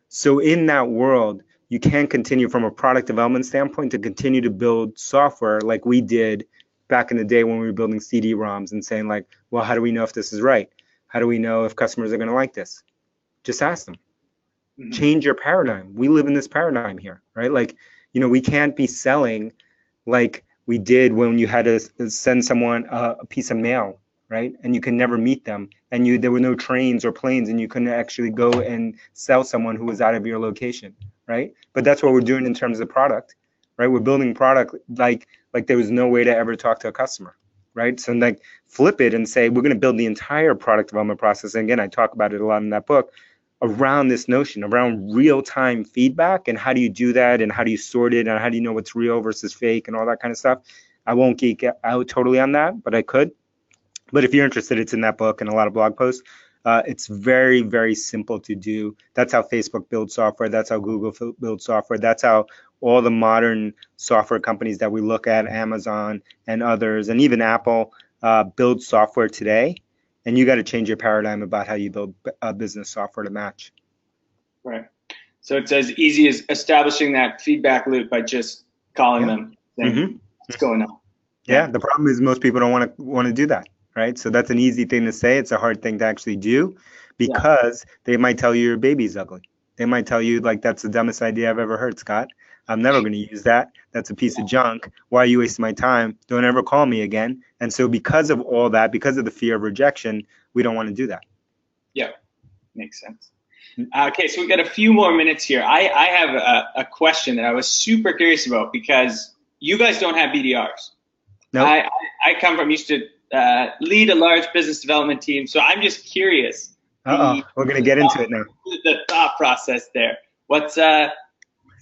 So in that world, you can continue from a product development standpoint to continue to build software like we did back in the day when we were building CD-ROMs and saying like, well, how do we know if this is right? How do we know if customers are going to like this? Just ask them. Mm-hmm. Change your paradigm. We live in this paradigm here, right? Like, we can't be selling like we did when you had to send someone a piece of mail right? And you can never meet them, and there were no trains or planes, and you couldn't actually go and sell someone who was out of your location, right? But that's what we're doing in terms of product, right? We're building product like there was no way to ever talk to a customer, right? So like flip it and say we're going to build the entire product development process. And again, I talk about it a lot in that book around this notion around real-time feedback and how do you do that and how do you sort it and how do you know what's real versus fake and all that kind of stuff. I won't geek out totally on that, but I could. But if you're interested, it's in that book and a lot of blog posts. It's very, very simple to do. That's how Facebook builds software. That's how Google builds software. That's how all the modern software companies that we look at, Amazon and others, and even Apple, build software today. And you got to change your paradigm about how you build business software to match. Right. So it's as easy as establishing that feedback loop by just calling them, saying, what's going on? Yeah. The problem is most people don't want to do that. Right. So that's an easy thing to say. It's a hard thing to actually do because they might tell you your baby's ugly. They might tell you like, that's the dumbest idea I've ever heard, Scott. I'm never going to use that. That's a piece of junk. Why are you wasting my time? Don't ever call me again. And so because of all that, because of the fear of rejection, we don't want to do that. Yeah, makes sense. Okay, so we've got a few more minutes here. I have a question that I was super curious about because you guys don't have BDRs. No. I used to lead a large business development team, so I'm just curious. We're going to get into it now. The thought process there. What's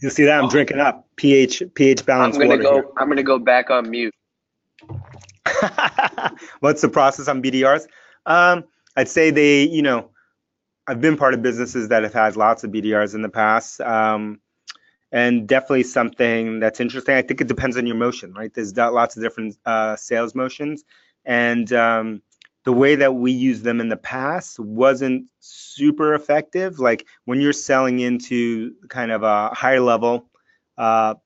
You'll see that I'm drinking up pH balanced water. I'm gonna go back on mute. What's the process on BDRs? I'd say I've been part of businesses that have had lots of BDRs in the past, and definitely something that's interesting. I think it depends on your motion, right? There's lots of different sales motions, and the way that we used them in the past wasn't super effective. Like when you're selling into kind of a higher level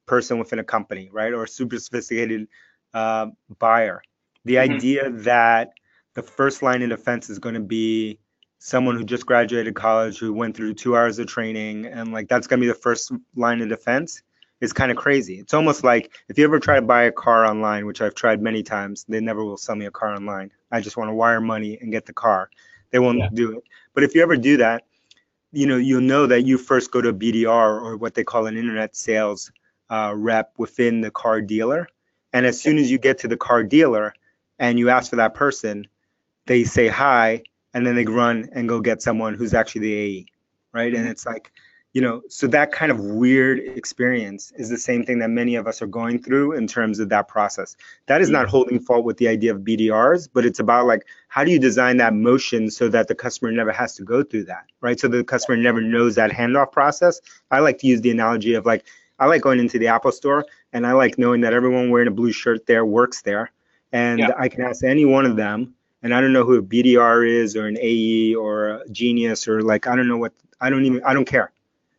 person within a company, right? Or a super sophisticated buyer. The idea that the first line of defense is going to be someone who just graduated college, who went through 2 hours of training, and like that's going to be the first line of defense is kind of crazy. It's almost like if you ever try to buy a car online, which I've tried many times, they never will sell me a car online. I just want to wire money and get the car. They won't do it. But if you ever do that, you'll know that you first go to a BDR or what they call an internet sales rep within the car dealer. And as soon as you get to the car dealer and you ask for that person, they say hi, and then they run and go get someone who's actually the AE, right? And it's like, so that kind of weird experience is the same thing that many of us are going through in terms of that process. That is not holding fault with the idea of BDRs, but it's about like, how do you design that motion so that the customer never has to go through that, right? So the customer never knows that handoff process. I like to use the analogy of like, I like going into the Apple store and I like knowing that everyone wearing a blue shirt there works there. And I can ask any one of them, and I don't know who a BDR is or an AE or a genius or like, I don't care.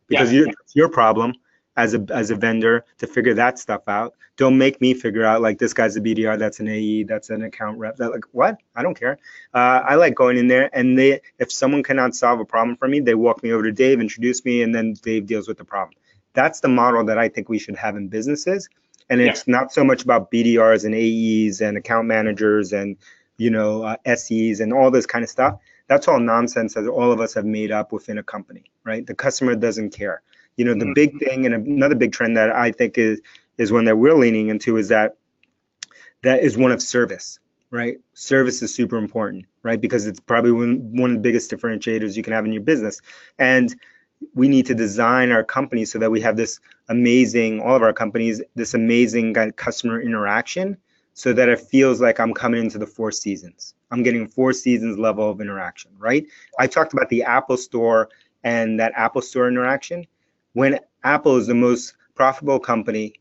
Because it's your problem as a vendor to figure that stuff out. Don't make me figure out like this guy's a BDR, that's an AE, that's an account rep. That like what? I don't care. I like going in there and if someone cannot solve a problem for me, they walk me over to Dave, introduce me, and then Dave deals with the problem. That's the model that I think we should have in businesses. And it's not so much about BDRs and AEs and account managers and SEs and all this kind of stuff. That's all nonsense that all of us have made up within a company, right? The customer doesn't care. The big thing and another big trend that I think is one that we're leaning into is that is one of service, right? Service is super important, right? Because it's probably one of the biggest differentiators you can have in your business. And we need to design our company so that we have all of our companies, this amazing kind of customer interaction so that it feels like I'm coming into the Four Seasons. I'm getting 4 seasons level of interaction, right? I talked about the Apple Store and that Apple Store interaction. When Apple is the most profitable company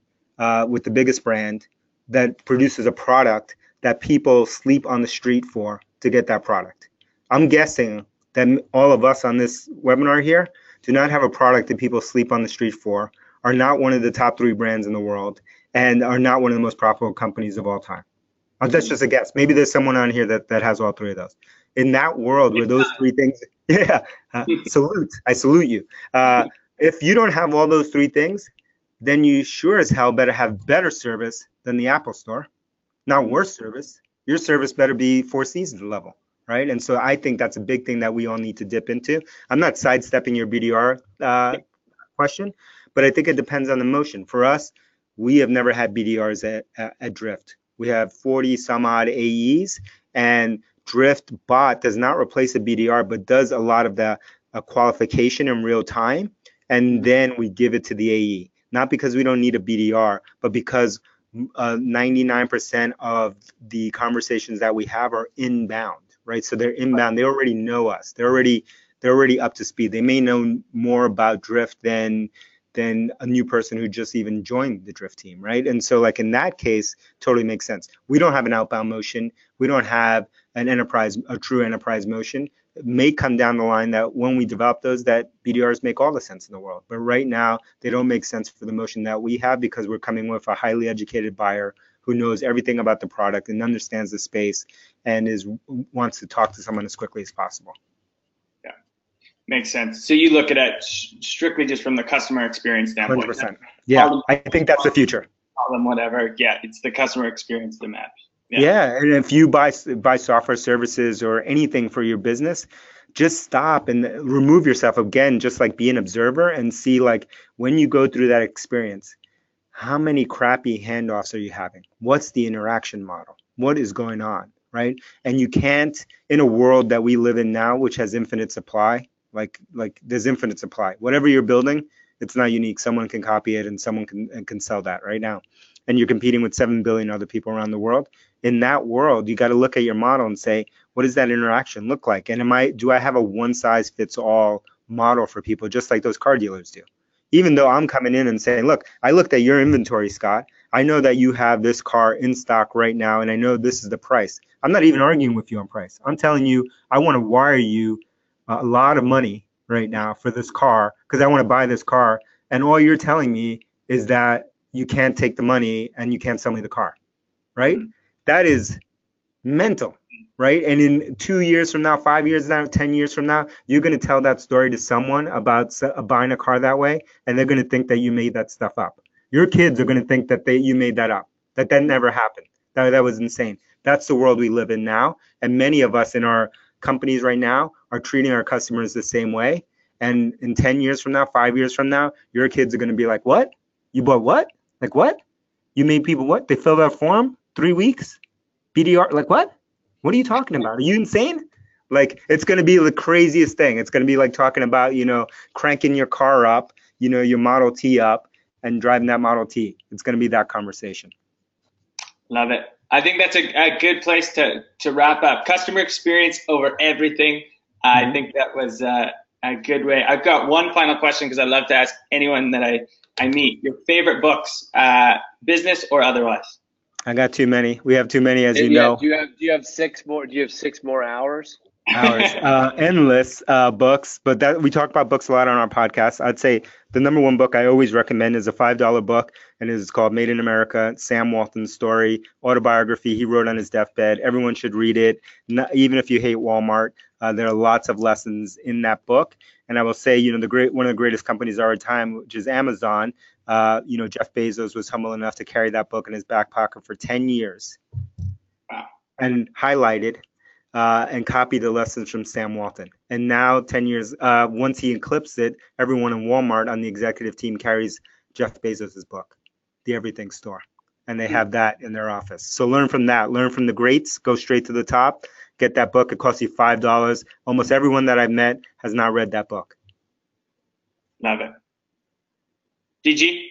with the biggest brand that produces a product that people sleep on the street for to get that product. I'm guessing that all of us on this webinar here do not have a product that people sleep on the street for, are not one of the top 3 brands in the world, and are not one of the most profitable companies of all time. That's just a guess. Maybe there's someone on here that has all 3 of those. In that world where those 3 things, I salute you. If you don't have all those 3 things, then you sure as hell better have better service than the Apple Store, not worse service. your service better be Four Seasons level, right? And so I think that's a big thing that we all need to dip into. I'm not sidestepping your BDR question, but I think it depends on the motion. For us, we have never had BDRs at Drift. We have 40 some odd AEs, and Drift bot does not replace a BDR, but does a lot of the qualification in real time. And then we give it to the AE, not because we don't need a BDR, but because 99% of the conversations that we have are inbound, right? So they're inbound. They already know us. They're already up to speed. They may know more about Drift than a new person who just even joined the Drift team, right? And so like in that case, totally makes sense. We don't have an outbound motion. We don't have a true enterprise motion. It may come down the line that when we develop those, that BDRs make all the sense in the world. But right now, they don't make sense for the motion that we have because we're coming with a highly educated buyer who knows everything about the product and understands the space and wants to talk to someone as quickly as possible. Yeah, makes sense. So you look at it strictly just from the customer experience standpoint. 100%. Yeah, I think that's the future. Problem, whatever. Yeah, it's the customer experience that matters. Yeah, and if you buy software services or anything for your business, just stop and remove yourself again, just like be an observer and see like when you go through that experience, how many crappy handoffs are you having? What's the interaction model? What is going on, right? And you can't, in a world that we live in now, which has infinite supply, like there's infinite supply. Whatever you're building, it's not unique. Someone can copy it and someone can sell that right now. And you're competing with 7 billion other people around the world. In that world, you got to look at your model and say, what does that interaction look like? And do I have a one size fits all model for people, just like those car dealers do? Even though I'm coming in and saying, look, I looked at your inventory, Scott. I know that you have this car in stock right now, and I know this is the price. I'm not even arguing with you on price. I'm telling you, I want to wire you a lot of money right now for this car because I want to buy this car. And all you're telling me is that you can't take the money and you can't sell me the car, right? That is mental, right? And in 2 years from now, 5 years now, 10 years from now, you're going to tell that story to someone about buying a car that way, and they're going to think that you made that stuff up. Your kids are going to think that you made that up, that never happened. That was insane. That's the world we live in now. And many of us in our companies right now are treating our customers the same way. And in 10 years from now, 5 years from now, your kids are going to be like, what? You bought what? Like what? You made people what? They filled out a form? 3 weeks? BDR? Like what? What are you talking about? Are you insane? Like it's going to be the craziest thing. It's going to be like talking about, cranking your car up, your Model T up and driving that Model T. It's going to be that conversation. Love it. I think that's a good place to wrap up. Customer experience over everything. I think that was a good way. I've got one final question because I love to ask anyone that I meet. Your favorite books, business or otherwise? I got too many. We have too many, as you know. Do you have 6 more? Do you have 6 more hours? Endless books, but that we talk about books a lot on our podcast. I'd say the number one book I always recommend is a $5 book, and it's called Made in America, Sam Walton's story, autobiography he wrote on his deathbed. Everyone should read it, even if you hate Walmart. There are lots of lessons in that book. And I will say, one of the greatest companies of our time, which is Amazon, Jeff Bezos was humble enough to carry that book in his back pocket for 10 years. Wow. And highlighted and copy the lessons from Sam Walton. And now 10 years, once he eclipsed it, everyone in Walmart on the executive team carries Jeff Bezos' book, The Everything Store. And they have that in their office. So learn from that. Learn from the greats. Go straight to the top. Get that book. It costs you $5. Almost everyone that I've met has not read that book. Love it. DG?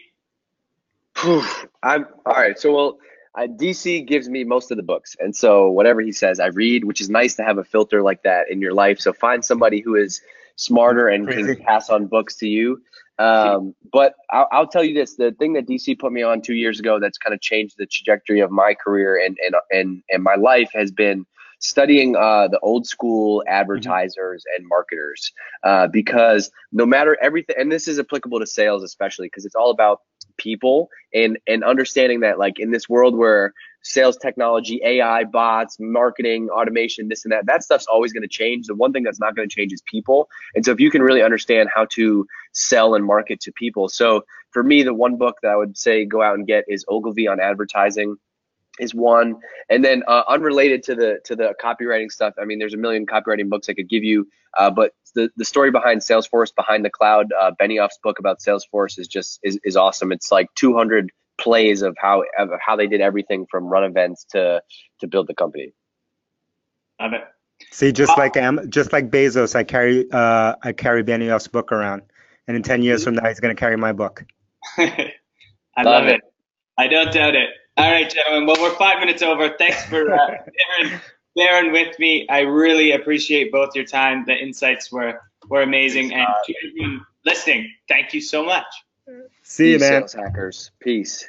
All right. So, DC gives me most of the books. And so whatever he says, I read, which is nice to have a filter like that in your life. So find somebody who is smarter and can pass on books to you. But I'll tell you this, the thing that DC put me on 2 years ago that's kind of changed the trajectory of my career and my life has been studying the old school advertisers and marketers, because no matter everything, and this is applicable to sales especially, because it's all about people and understanding that like in this world where sales technology, AI, bots, marketing, automation, this and that stuff's always going to change. The one thing that's not going to change is people. And so if you can really understand how to sell and market to people. So for me, the one book that I would say go out and get is Ogilvy on Advertising. is one. And then unrelated to the copywriting stuff, I mean, there's a million copywriting books I could give you, but the story behind Salesforce, behind the cloud, Benioff's book about Salesforce is awesome. It's like 200 plays of how they did everything from run events to build the company. Love it. See, just like Bezos, I carry Benioff's book around, and in 10 years from now, he's going to carry my book. I love it. I don't doubt it. All right, gentlemen. Well, we're 5 minutes over. Thanks for bearing with me. I really appreciate both your time. The insights were amazing. And to everyone listening, thank you so much. See you, man. Sales hackers. Peace.